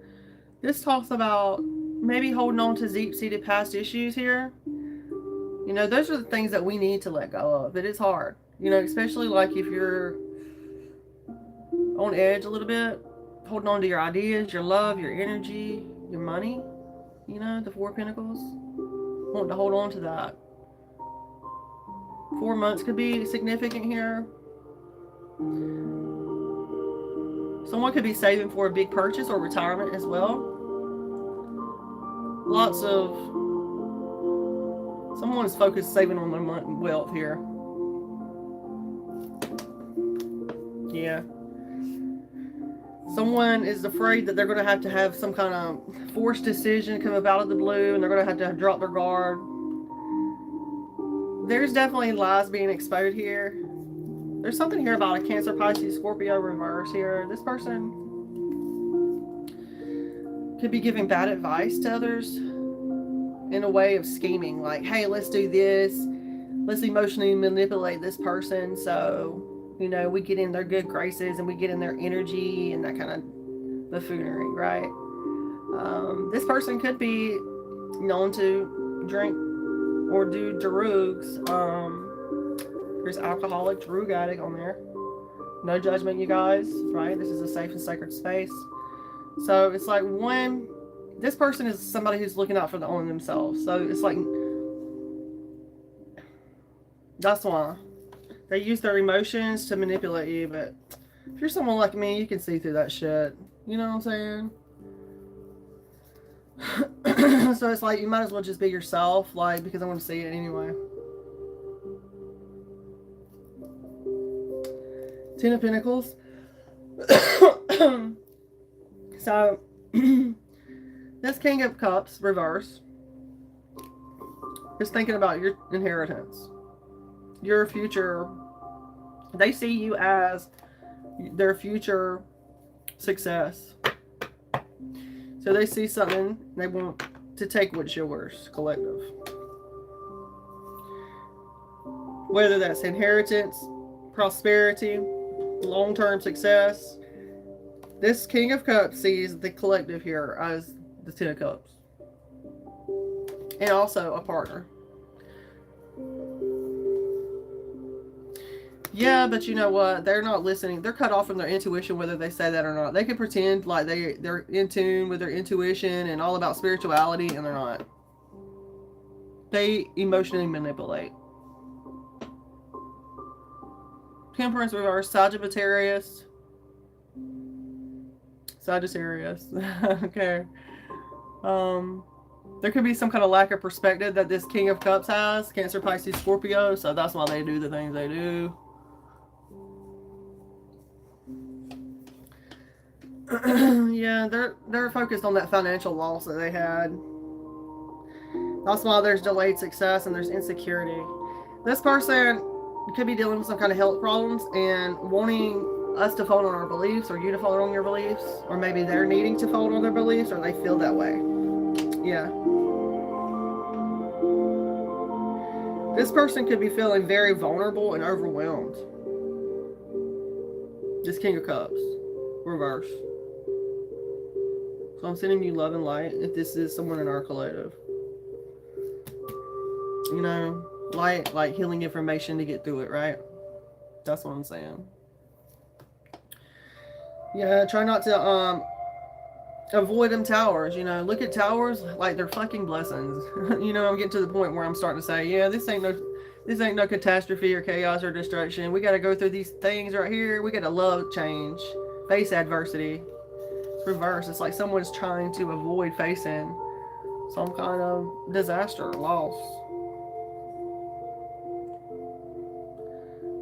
This talks about maybe holding on to deep-seated past issues here. You know, those are the things that we need to let go of. It is hard. You know, especially like if you're on edge a little bit, holding on to your ideas, your love, your energy, your money. You know, the Four of Pentacles. Wanting to hold on to that. 4 months could be significant here. Someone could be saving for a big purchase or retirement as well. Lots of... Someone is focused saving on their wealth here. Yeah. Someone is afraid that they're going to have some kind of forced decision come out of the blue, and they're going to drop their guard. There's definitely lies being exposed here. There's something here about a Cancer, Pisces, Scorpio reverse here. This person could be giving bad advice to others in a way of scheming. Like, hey, let's do this. Let's emotionally manipulate this person so, you know, we get in their good graces and we get in their energy and that kind of buffoonery, right? This person could be known to drink or do drugs. There's alcoholic, drug addict on there. No judgment, you guys, right? This is a safe and sacred space. So it's like when this person is somebody who's looking out for the only themselves. So it's like, that's why they use their emotions to manipulate you. But if you're someone like me, you can see through that shit. You know what I'm saying? So it's like you might as well just be yourself, like, because I want to see it anyway. Ten of Pentacles. So this King of Cups reverse is thinking about your inheritance, your future. They see you as their future success. So they see something, they want to take what's yours, collective. Whether that's inheritance, prosperity, long-term success. This King of Cups sees the collective here as the Ten of Cups. And also a partner. Yeah, but you know what? They're not listening. They're cut off from their intuition, whether they say that or not. They can pretend like they're in tune with their intuition and all about spirituality, and they're not. They emotionally manipulate. Temperance reverse, Sagittarius. Okay. There could be some kind of lack of perspective that this King of Cups has. Cancer, Pisces, Scorpio. So that's why they do the things they do. Yeah, they're focused on that financial loss that they had. That's why there's delayed success and there's insecurity. This person could be dealing with some kind of health problems and wanting us to fold on our beliefs, or you to fold on your beliefs, or maybe they're needing to fold on their beliefs, or they feel that way. Yeah. This person could be feeling very vulnerable and overwhelmed. This King of Cups reverse. So I'm sending you love and light if this is someone in our collective. You know, light, like healing information to get through it, right? That's what I'm saying. Yeah, try not to avoid them towers. You know, look at towers like they're fucking blessings. You know, I'm getting to the point where I'm starting to say, yeah, this ain't no catastrophe or chaos or destruction. We got to go through these things right here. We got to love change, face adversity. It's reverse. It's like someone's trying to avoid facing some kind of disaster or loss.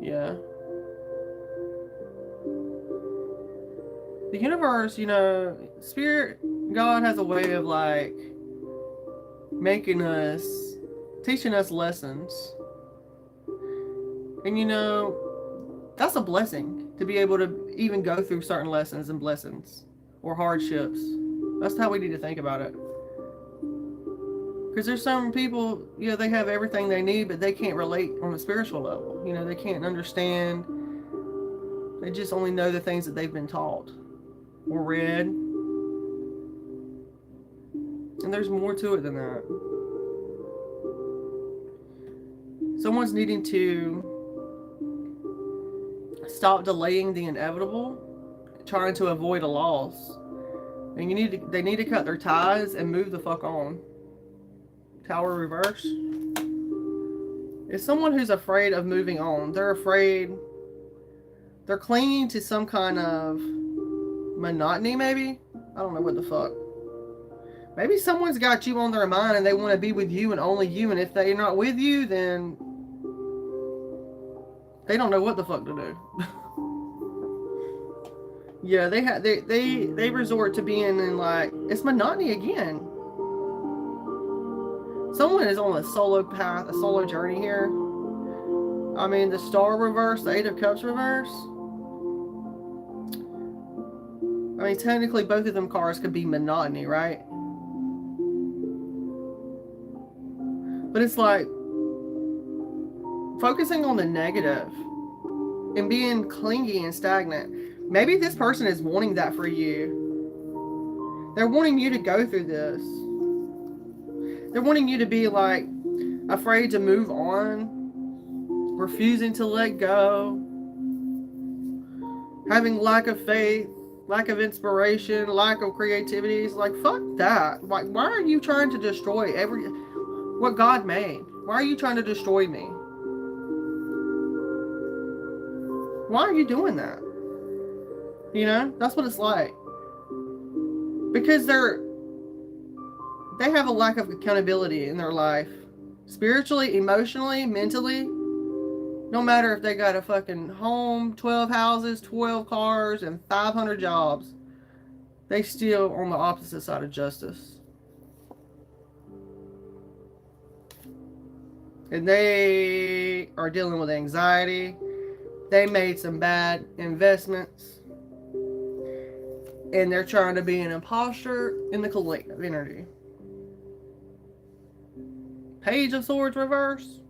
Yeah. The universe, you know, Spirit, God has a way of like making us, teaching us lessons. And you know, that's a blessing to be able to even go through certain lessons and blessings or hardships. That's how we need to think about it. Because there's some people, you know, they have everything they need, but they can't relate on a spiritual level. You know, they can't understand They just only know the things that they've been taught or read. And there's more to it than that. Someone's needing to stop delaying the inevitable, trying to avoid a loss. And they need to cut their ties and move the fuck on. Tower reverse. It's someone who's afraid of moving on. They're afraid. They're clinging to some kind of monotony, maybe? I don't know what the fuck. Maybe someone's got you on their mind and they want to be with you and only you. And if they're not with you, then they don't know what the fuck to do. Yeah, they resort to being in, like, it's monotony again. Someone is on a solo path, a solo journey here. I mean, the Star reverse, the Eight of Cups reverse. I mean, technically both of them cards could be monotony, right? But it's like focusing on the negative and being clingy and stagnant. Maybe this person is wanting that for you. They're wanting you to go through this. They're wanting you to be, like, afraid to move on, refusing to let go, having lack of faith, lack of inspiration, lack of creativity. It's like, fuck that. Like, why are you trying to destroy what God made? Why are you trying to destroy me? Why are you doing that? You know, that's what it's like. Because they have a lack of accountability in their life. Spiritually, emotionally, mentally. No matter if they got a fucking home, 12 houses, 12 cars, and 500 jobs. They still on the opposite side of justice. And they are dealing with anxiety. They made some bad investments. And they're trying to be an imposter in the collective energy. Page of Swords reverse.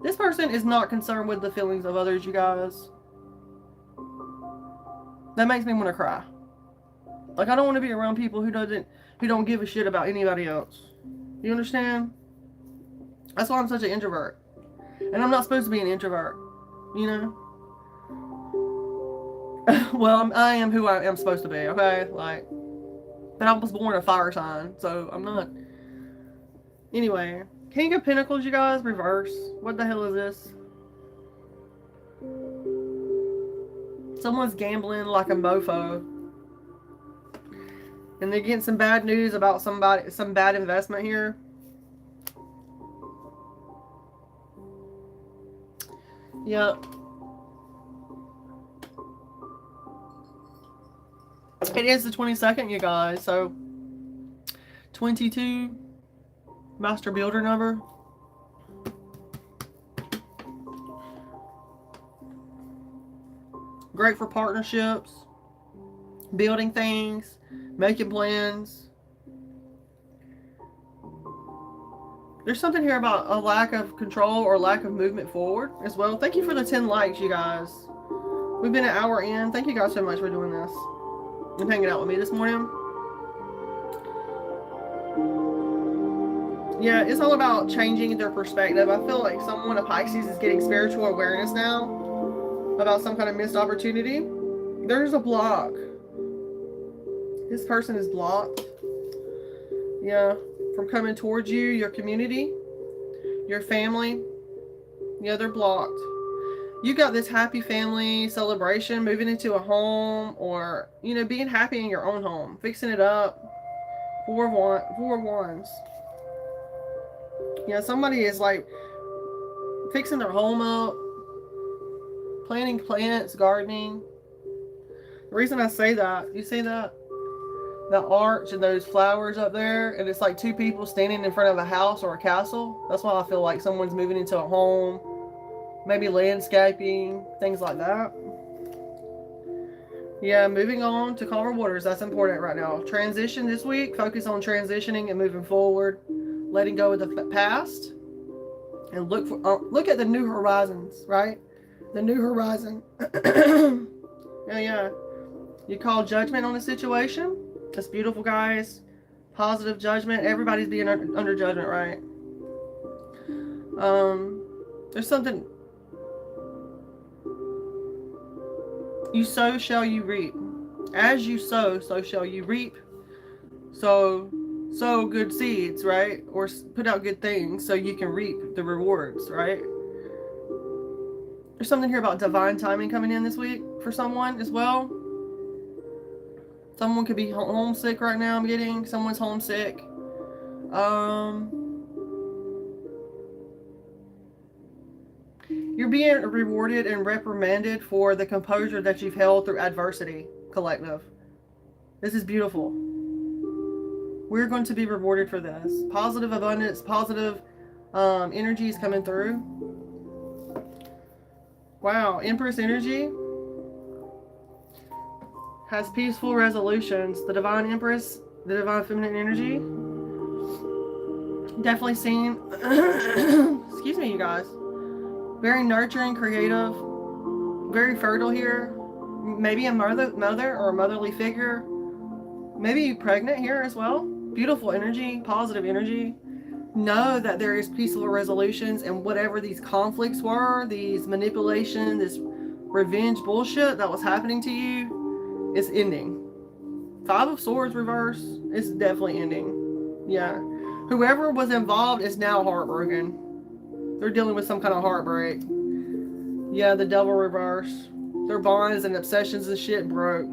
This person is not concerned with the feelings of others, you guys. That makes me want to cry. Like, I don't want to be around people who don't give a shit about anybody else. You understand? That's why I'm such an introvert. And I'm not supposed to be an introvert. You know? Well, I am who I am supposed to be, okay? Like, but I was born a fire sign, so I'm not. Anyway, King of Pentacles, you guys, reverse. What the hell is this? Someone's gambling like a mofo. And they're getting some bad news about some bad investment here. Yep. It is the 22nd, you guys, so 22, master builder number. Great for partnerships, building things, making plans. There's something here about a lack of control or lack of movement forward as well. Thank you for the 10 likes, you guys. We've been an hour in. Thank you guys so much for doing this and hanging out with me this morning. Yeah, it's all about changing their perspective. I feel like someone of Pisces is getting spiritual awareness now about some kind of missed opportunity. There's a block. This person is blocked. Yeah, from coming towards you, your community, your family. Yeah, they're blocked. You got this happy family celebration, moving into a home, or, you know, being happy in your own home, fixing it up. Four of Wands. Yeah, somebody is like fixing their home up, planting plants, gardening. The reason I say that, you see that arch and those flowers up there, and it's like two people standing in front of a house or a castle. That's why I feel like someone's moving into a home, maybe landscaping, things like that. Yeah, moving on to calmer waters. That's important right now. Transition this week. Focus on transitioning and moving forward, letting go of the past, and look at the new horizons. Right? The new horizon. Yeah. You call judgment on the situation. That's beautiful, guys. Positive judgment. Everybody's being under judgment, right? There's something. You sow, shall you reap. As you sow, so shall you reap. So sow good seeds, right? Or put out good things so you can reap the rewards, right? There's something here about divine timing coming in this week for someone as well. Someone could be homesick right now. I'm getting someone's homesick. You're being rewarded and reprimanded for the composure that you've held through adversity, collective. This is beautiful. We're going to be rewarded for this. Positive abundance, positive energy is coming through. Wow, Empress energy has peaceful resolutions. The Divine Empress, the Divine Feminine energy, definitely seen, excuse me, you guys, very nurturing, creative, very fertile here. Maybe a mother or a motherly figure. Maybe pregnant here as well. Beautiful energy, positive energy. Know that there is peaceful resolutions, and whatever these conflicts were, these manipulation, this revenge bullshit that was happening to you, is ending. 5 of Swords reverse is definitely ending. Yeah. Whoever was involved is now heartbroken. They're dealing with some kind of heartbreak. Yeah, the Devil reverse. Their bonds and obsessions and shit broke.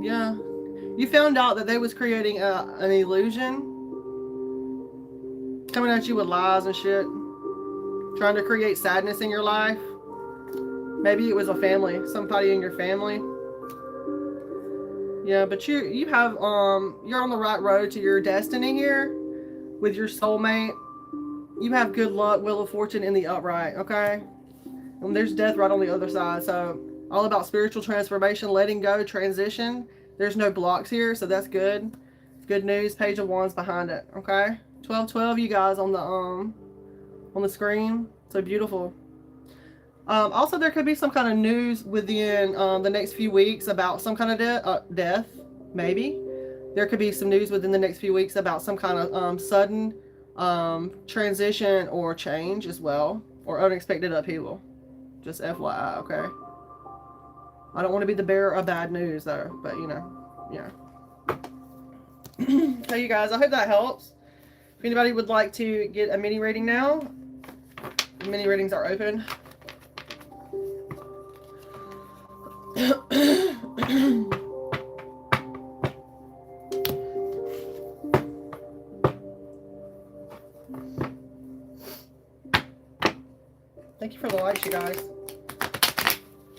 Yeah. You found out that they was creating an illusion. Coming at you with lies and shit. Trying to create sadness in your life. Maybe it was a family. Somebody in your family. Yeah, but you have you're on the right road to your destiny here with your soulmate. You have good luck, wheel of fortune in the upright, okay? And there's death right on the other side. So all about spiritual transformation, letting go, transition. There's no blocks here, so that's good. Good news. Page of Wands behind it, okay? 1212, you guys on the screen. So beautiful. Also, there could be some kind of news within the next few weeks about some kind of death, maybe. There could be some news within the next few weeks about some kind of sudden transition or change as well, or unexpected upheaval. Just FYI, okay? I don't want to be the bearer of bad news, though, but you know, yeah. So, you guys, I hope that helps. If anybody would like to get a mini reading now, mini readings are open. Thank you for the likes, you guys.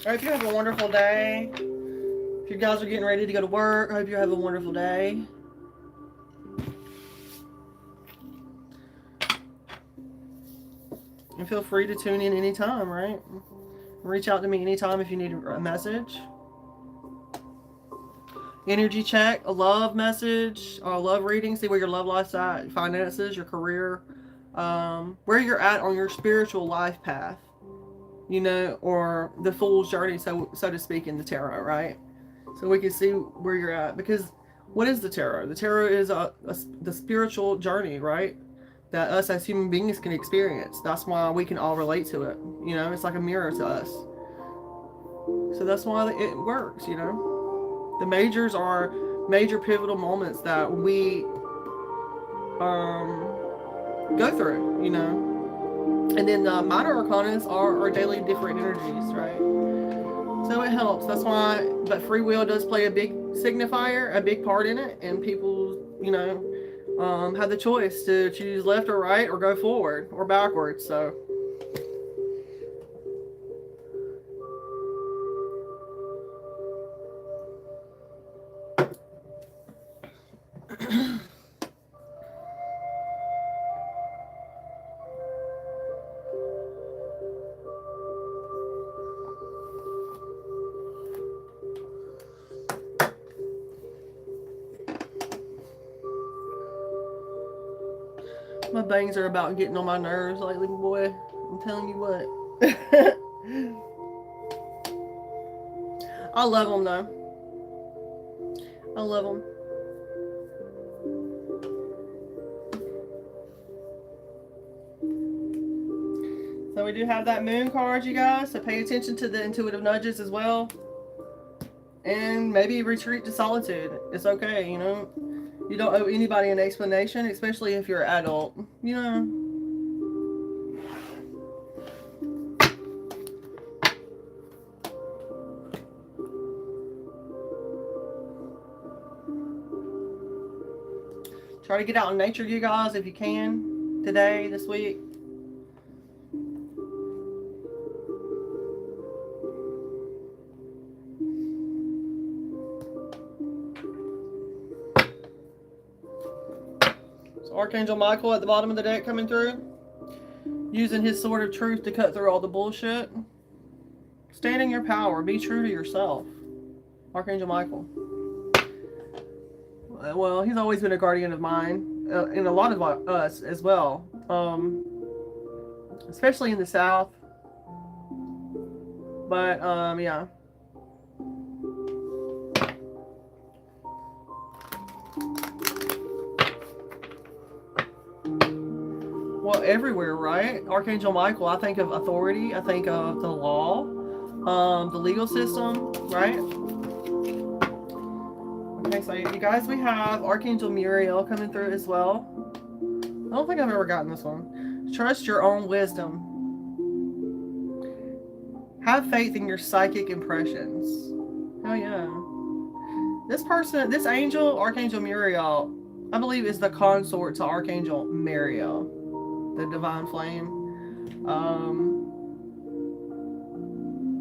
I hope you have a wonderful day. If you guys are getting ready to go to work, I hope you have a wonderful day. And feel free to tune in anytime, right? Reach out to me anytime if you need a message. Energy check, a love message, or a love reading. See where your love life's at, finances, your career, where you're at on your spiritual life path, you know, or the fool's journey, so to speak, in the tarot, right? So we can see where you're at. Because what is the tarot? The tarot is the spiritual journey, right? That us as human beings can experience. That's why we can all relate to it. You know, it's like a mirror to us. So that's why it works, you know. The majors are major pivotal moments that we go through, you know. And then the minor arcanas are our daily different energies, right? So it helps. That's why, but free will does play a big signifier, a big part in it. And people, you know, have the choice to choose left or right, or go forward or backwards. So my bangs are about getting on my nerves lately, boy. I'm telling you what. I love them though. I love them. So we do have that moon card, you guys. So pay attention to the intuitive nudges as well. And maybe retreat to solitude. It's okay, you know. You don't owe anybody an explanation, especially if you're an adult. You know. Try to get out in nature, you guys, if you can. Today, this week. Archangel Michael at the bottom of the deck coming through, using his sword of truth to cut through all the bullshit. Stand in your power. Be true to yourself. Archangel Michael. Well, he's always been a guardian of mine, and a lot of us as well, especially in the South. But, yeah. Well, everywhere, right? Archangel Michael, I think of authority, I think of the law, the legal system, right? Okay, so you guys, we have Archangel Muriel coming through as well. I don't think I've ever gotten this one. Trust your own wisdom. Have faith in your psychic impressions. Oh, yeah. This person, this angel, Archangel Muriel, I believe is the consort to Archangel Mariel, the divine flame.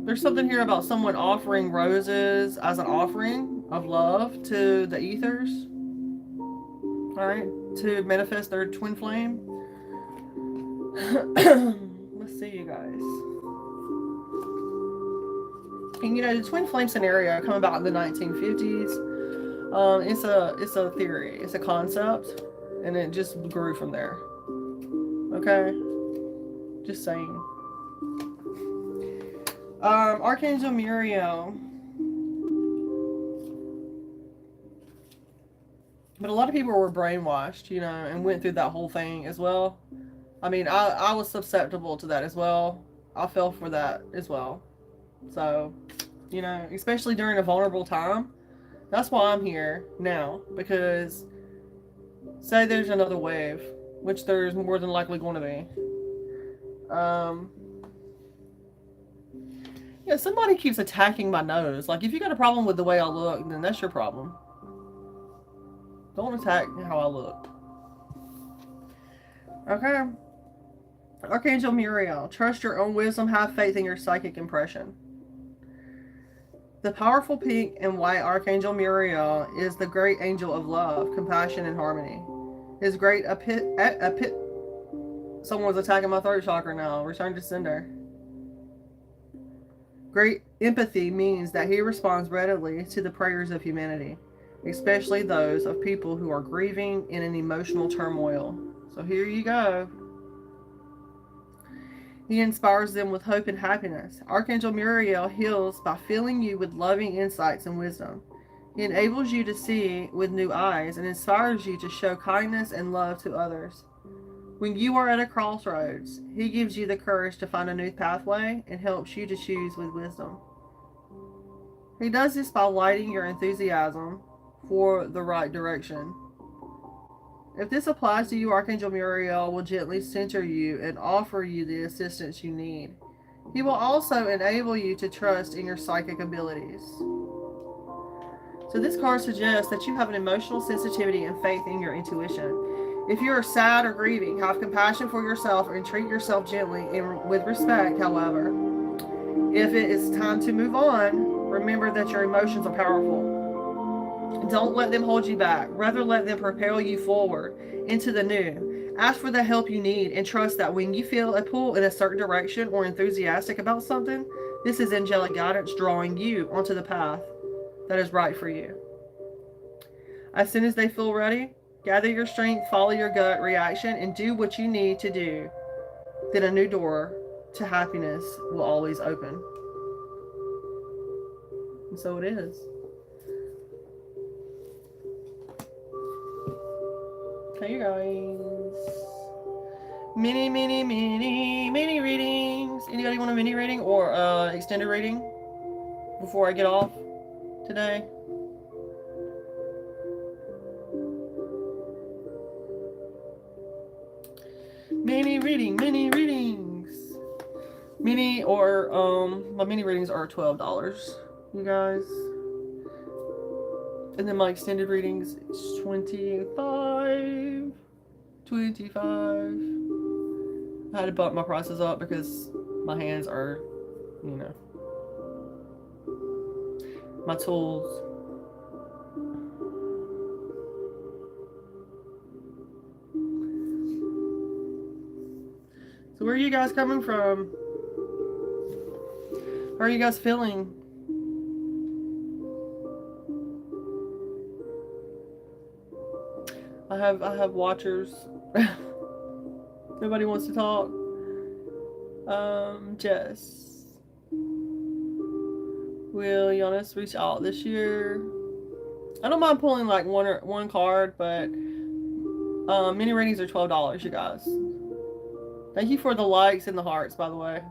There's something here about someone offering roses as an offering of love to the ethers. All right, to manifest their twin flame. Let's see, you guys. And you know, the twin flame scenario come about in the 1950s. It's a theory, it's a concept, and it just grew from there. Okay, just saying. Archangel Muriel. But a lot of people were brainwashed, you know, and went through that whole thing as well. I mean, I was susceptible to that as well. I fell for that as well. So, you know, especially during a vulnerable time. That's why I'm here now. Because, say there's another wave, which there's more than likely going to be. Yeah, somebody keeps attacking my nose. Like, if you got a problem with the way I look, then that's your problem. Don't attack how I look. Okay. Archangel Muriel. Trust your own wisdom. Have faith in your psychic impression. The powerful pink and white Archangel Muriel is the great angel of love, compassion, and harmony. His great someone's attacking my throat chakra now. Return to sender. Great empathy means that he responds readily to the prayers of humanity, especially those of people who are grieving in an emotional turmoil. So here you go. He inspires them with hope and happiness. Archangel Muriel heals by filling you with loving insights and wisdom. He enables you to see with new eyes and inspires you to show kindness and love to others. When you are at a crossroads, he gives you the courage to find a new pathway and helps you to choose with wisdom. He does this by lighting your enthusiasm for the right direction. If this applies to you, Archangel Muriel will gently center you and offer you the assistance you need. He will also enable you to trust in your psychic abilities. So this card suggests that you have an emotional sensitivity and faith in your intuition. If you are sad or grieving, have compassion for yourself and treat yourself gently and with respect, however. If it is time to move on, remember that your emotions are powerful. Don't let them hold you back. Rather, let them propel you forward into the new. Ask for the help you need and trust that when you feel a pull in a certain direction or enthusiastic about something, this is angelic guidance drawing you onto the path that is right for you. As soon as they feel ready, gather your strength, follow your gut reaction, and do what you need to do. Then a new door to happiness will always open. And so it is. Okay, you guys. Mini readings. Anybody want a mini reading or extended reading before I get off today? Mini readings. Mini or my mini readings are $12, you guys. And then my extended readings is $25. I had to bump my prices up because my hands are, you know, my tools. So where are you guys coming from? How are you guys feeling? I have watchers. Nobody wants to talk. Jess. Will Giannis reach out this year? I don't mind pulling like one card, but mini readings are $12, you guys. Thank you for the likes and the hearts, by the way.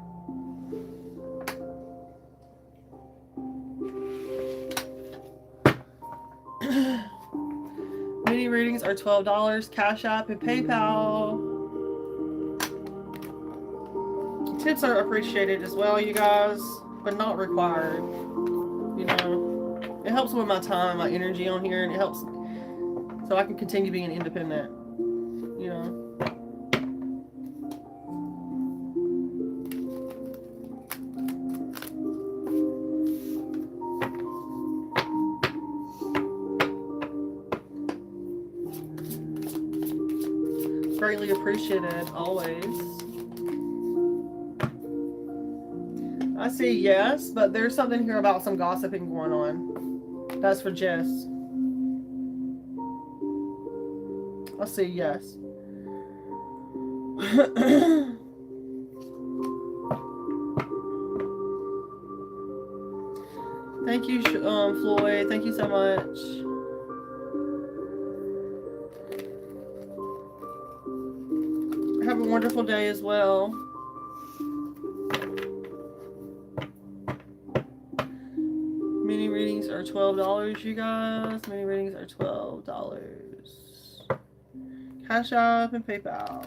Mini readings are $12. Cash App and PayPal. Tips are appreciated as well, you guys, but not required. You know, it helps with my time, my energy on here, and it helps so I can continue being independent. You know. Greatly appreciated, always. I see yes, but there's something here about some gossiping going on. That's for Jess. I see yes. Thank you, Floyd. Thank you so much. Have a wonderful day as well. Mini readings are $12, you guys. Mini readings are $12. Cash App and PayPal.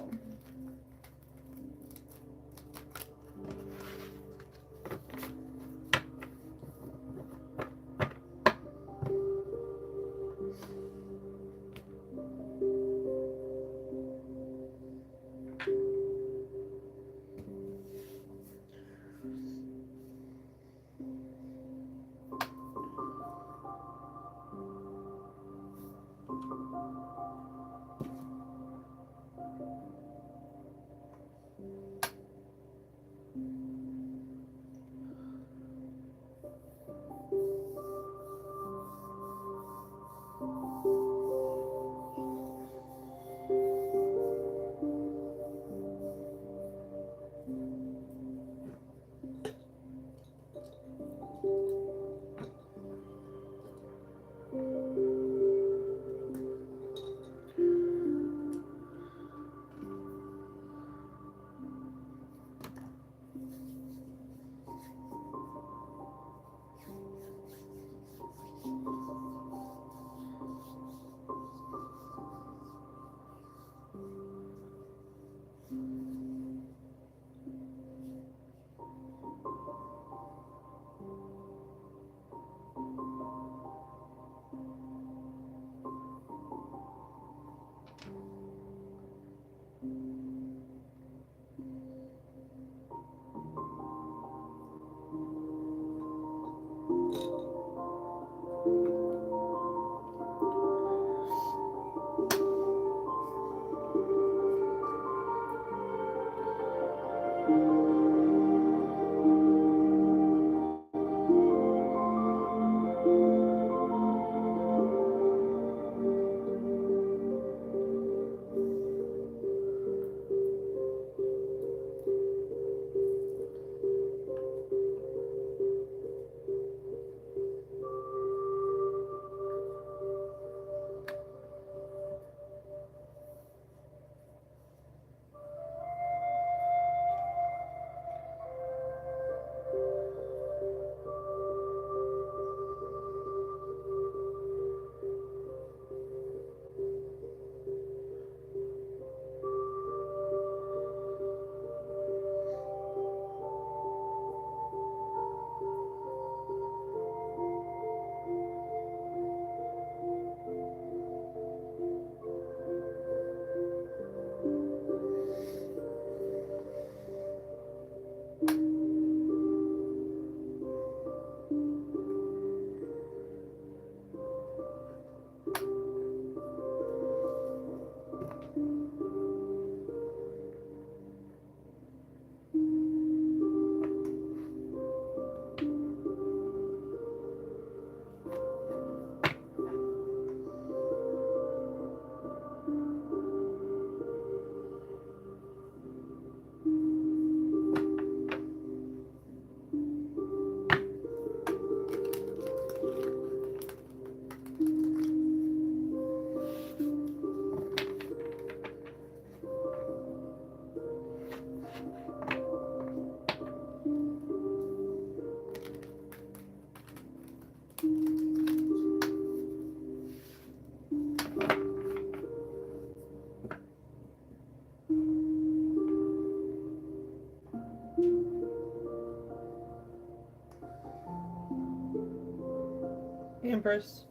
Empress.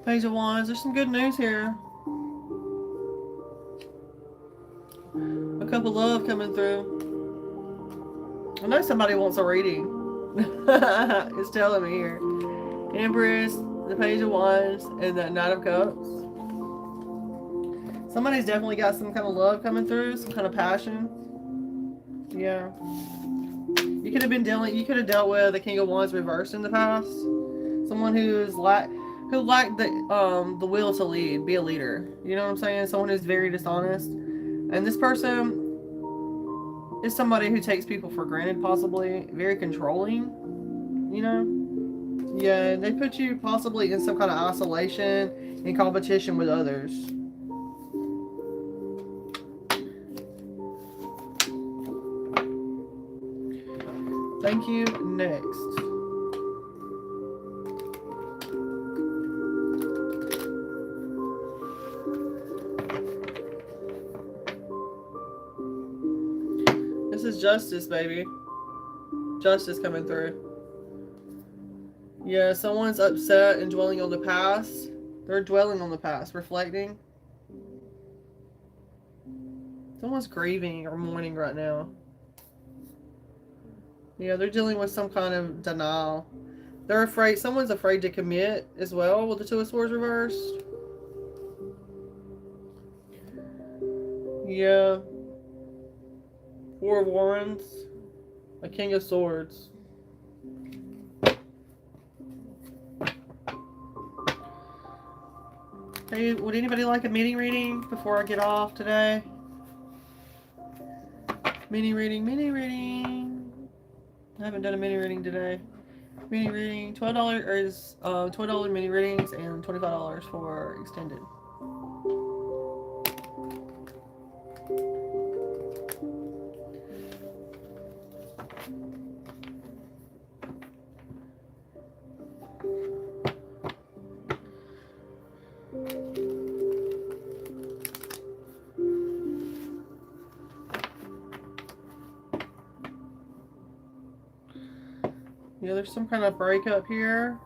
Page of Wands. There's some good news here. A couple love coming through. I know somebody wants a reading. It's telling me here. Empress, the Page of Wands, and the Knight of Cups. Somebody's definitely got some kind of love coming through, some kind of passion. Yeah. You could have been dealing. You could have dealt with the King of Wands reversed in the past. Someone who lacked the will to lead, be a leader. You know what I'm saying? Someone who's very dishonest. And this person is somebody who takes people for granted, possibly very controlling. You know? Yeah, they put you possibly in some kind of isolation and competition with others. Thank you. Next. This is justice, baby. Justice coming through. Yeah, someone's upset and dwelling on the past. They're dwelling on the past, reflecting. Someone's grieving or mourning right now. Yeah, they're dealing with some kind of denial. They're afraid. Someone's afraid to commit as well with the Two of Swords reversed. Yeah. Four of Wands. A King of Swords. Hey, would anybody like a mini reading before I get off today? Mini reading, mini reading. I haven't done a mini reading today. Mini reading, $12 is $12 mini readings and $25 for extended. Yeah, there's some kind of breakup here.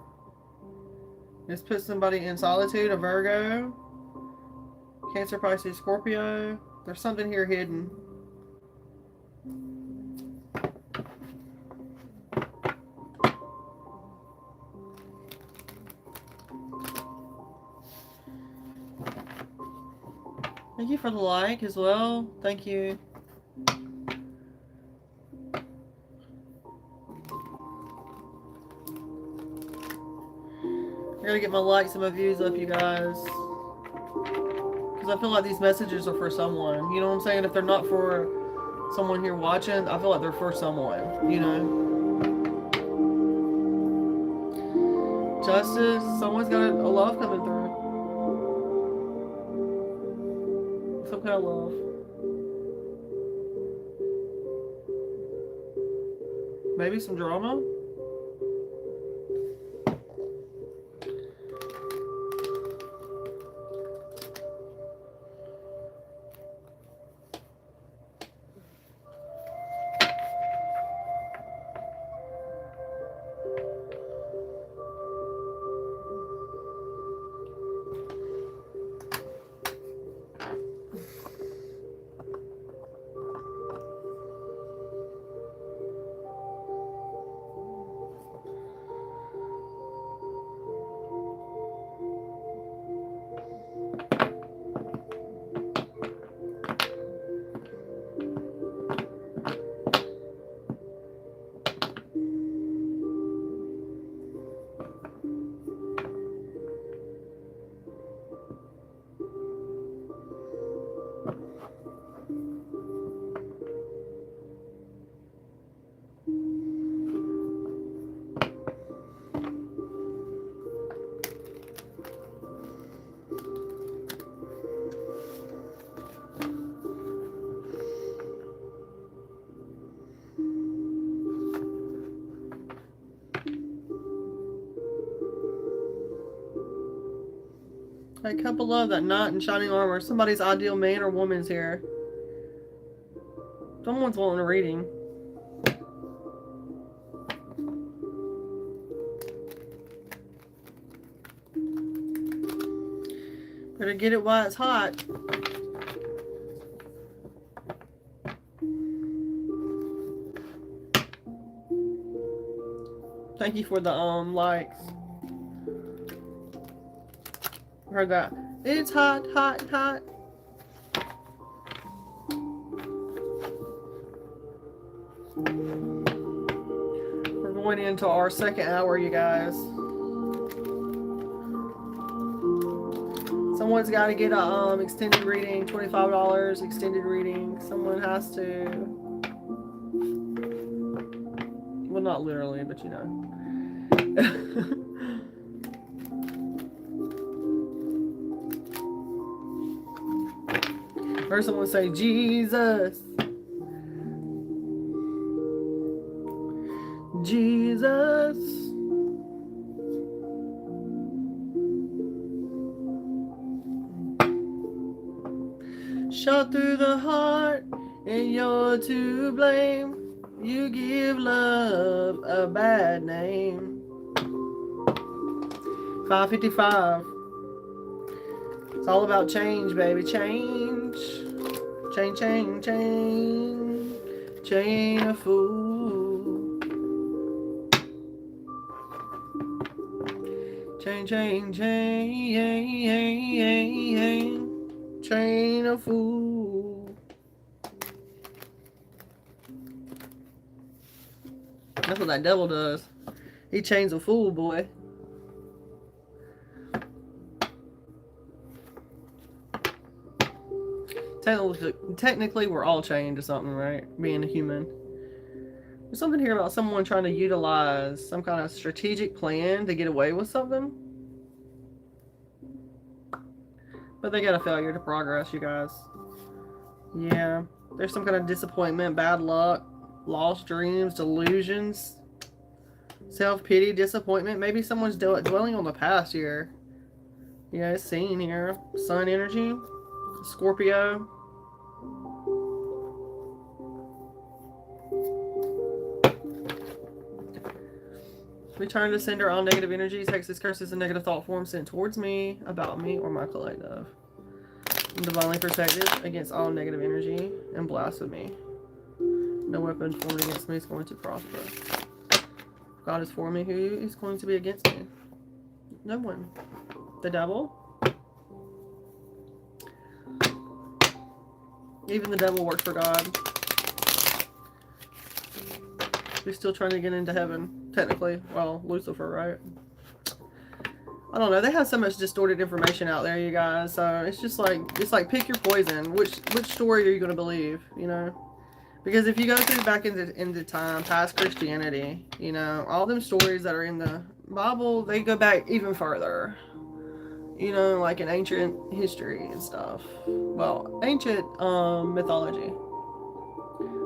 Just put somebody in solitude, a Virgo, Cancer, Pisces, Scorpio. There's something here hidden. Thank you for the like as well. Thank you. I gotta get my likes and my views up, you guys. Because I feel like these messages are for someone. You know what I'm saying? If they're not for someone here watching, I feel like they're for someone. You know? Justice. Someone's got a love coming through. Some kind of love. Maybe some drama. A couple of that knight in shining armor. Somebody's ideal man or woman's here. Someone's wanting a reading. Better get it while it's hot. Thank you for the likes. Heard that. It's hot, hot, hot. We're going into our second hour, you guys. Someone's got to get a extended reading, $25 extended reading. Someone has to. Well, not literally, but you know. Or someone say, Jesus. Jesus. Shot through the heart, and you're to blame. You give love a bad name. 555. It's all about change, baby. Change. Change, change, change. Chain a fool. Chain, chain, chain. Chain a fool. That's what that devil does. He chains a fool, boy. Technically, we're all chained to something, right? Being a human. There's something here about someone trying to utilize some kind of strategic plan to get away with something. But they got a failure to progress, you guys. Yeah. There's some kind of disappointment, bad luck, lost dreams, delusions, self-pity, disappointment. Maybe someone's dwelling on the past here. Yeah, it's seen here. Sun energy. Scorpio. Return to sender all negative energies, hexes, curses, and negative thought forms sent towards me, about me, or my collective. I'm divinely protected against all negative energy and blasphemy. No weapon formed against me is going to prosper. God is for me. Who is going to be against me? No one. The devil? Even the devil works for God. He's still trying to get into heaven, technically. Well, Lucifer, right? I don't know. They have so much distorted information out there, you guys. So it's just like, pick your poison. Which story are you going to believe, you know? Because if you go through back into time, past Christianity, you know, all them stories that are in the Bible, they go back even further. You know, like in ancient history and stuff. Well, ancient mythology.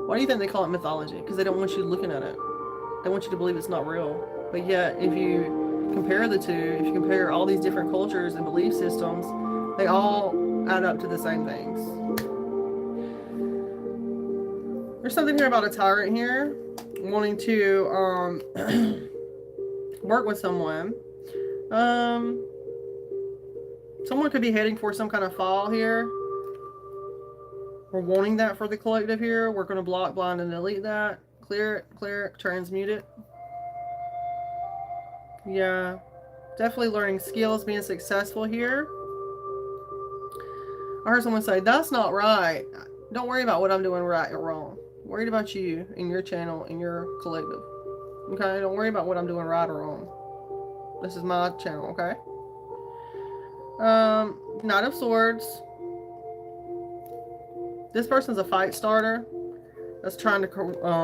Why do you think they call it mythology? Because they don't want you looking at it. They want you to believe it's not real. But yet, if you compare the two, if you compare all these different cultures and belief systems, they all add up to the same things. There's something here about a tyrant here wanting to work with someone. Someone could be heading for some kind of fall here. We're wanting that for the collective here. We're going to block, blind, and delete that. Clear it, transmute it. Yeah. Definitely learning skills, being successful here. I heard someone say, that's not right. Don't worry about what I'm doing right or wrong. I'm worried about you and your channel and your collective. Okay? Don't worry about what I'm doing right or wrong. This is my channel, okay? Knight of Swords. This person's a fight starter that's trying to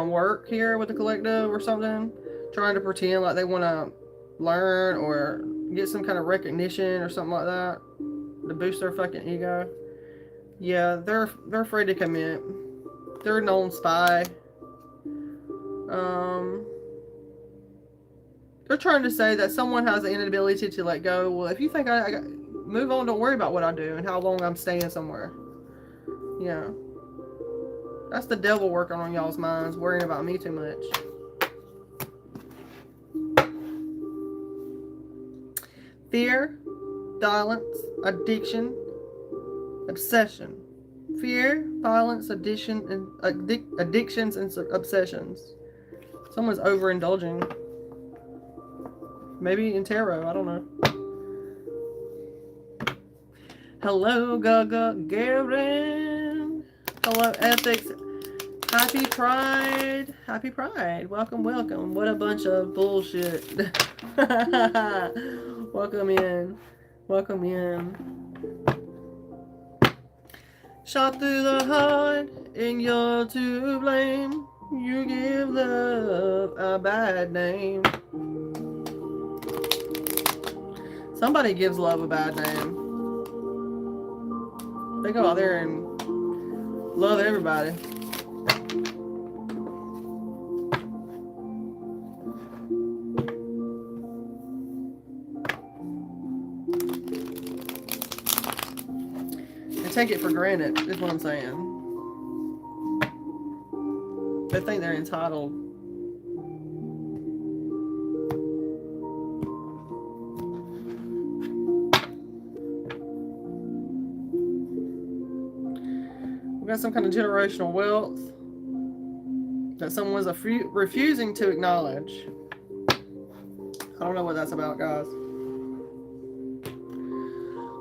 work here with the collective or something. Trying to pretend like they want to learn or get some kind of recognition or something like that to boost their fucking ego. Yeah, they're afraid to commit. They're a known spy. They're trying to say that someone has the inability to let go. Well, if you think I move on, don't worry about what I do and how long I'm staying somewhere. Yeah. That's the devil working on y'all's minds, worrying about me too much. Fear. violence, addiction, obsession. Fear, violence, addiction, and addictions and obsessions. Someone's overindulging. Maybe in tarot, I don't know. Hello, Gaga Garen. Hello, Ethics. Happy Pride. Happy Pride. Welcome, welcome. What a bunch of bullshit. Welcome in. Welcome in. Shot through the heart and you're to blame. You give love a bad name. Somebody gives love a bad name. They go out there and love everybody. And take it for granted, is what I'm saying. They think they're entitled. Got some kind of generational wealth that someone's refusing to acknowledge. I don't know what that's about, guys.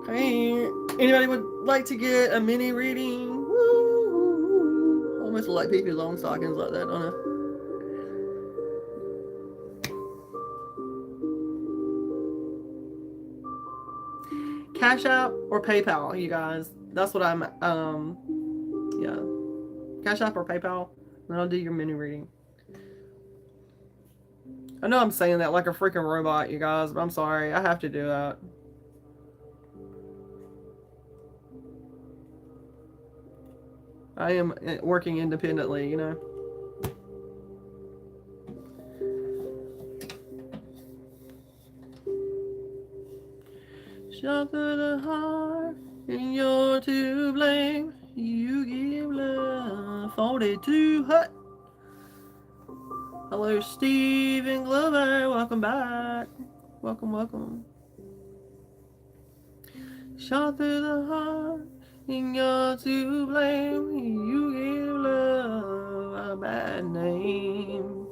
Okay, anybody would like to get a mini reading? Woo! Almost like PP long stockings like that, don't I? Cash App or PayPal, you guys. That's what I'm yeah. Cash App or PayPal, and I'll do your mini reading. I know I'm saying that like a freaking robot, you guys, but I'm sorry. I have to do that. I am working independently, you know. Shot through the heart, and you're to blame. You give love 42 hut. Hello, Stephen Glover. Welcome back. Welcome, welcome. Shot through the heart, and you're to blame. You give love a bad name.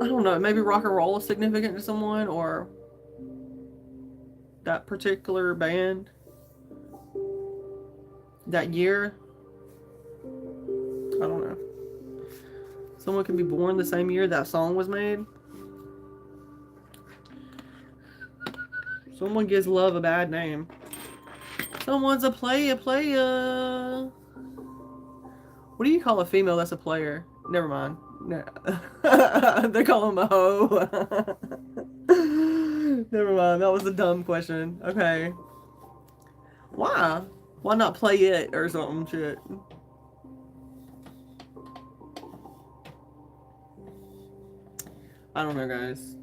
I don't know. Maybe rock and roll is significant to someone, or that particular band. That year, I don't know. Someone can be born the same year that song was made. Someone gives love a bad name. Someone's a playa. What do you call a female that's a player? Never mind. No. They call him a hoe. Never mind. That was a dumb question. Okay. Why? Why not play it or something shit? I don't know, guys.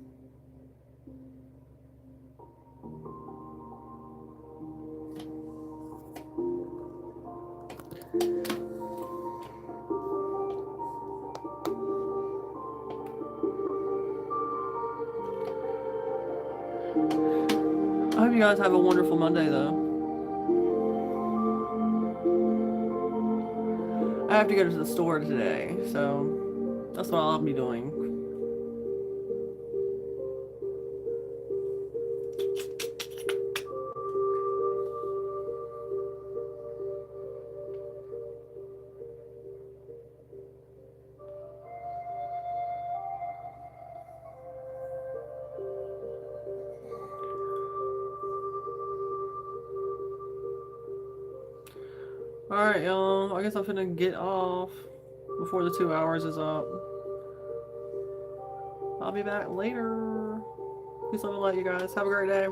I hope you guys have a wonderful Monday, though. I have to go to the store today, so that's what I'll be doing. Alright, y'all. I guess I'm finna get off before the 2 hours is up. I'll be back later. Peace, love, and light, you guys. Have a great day.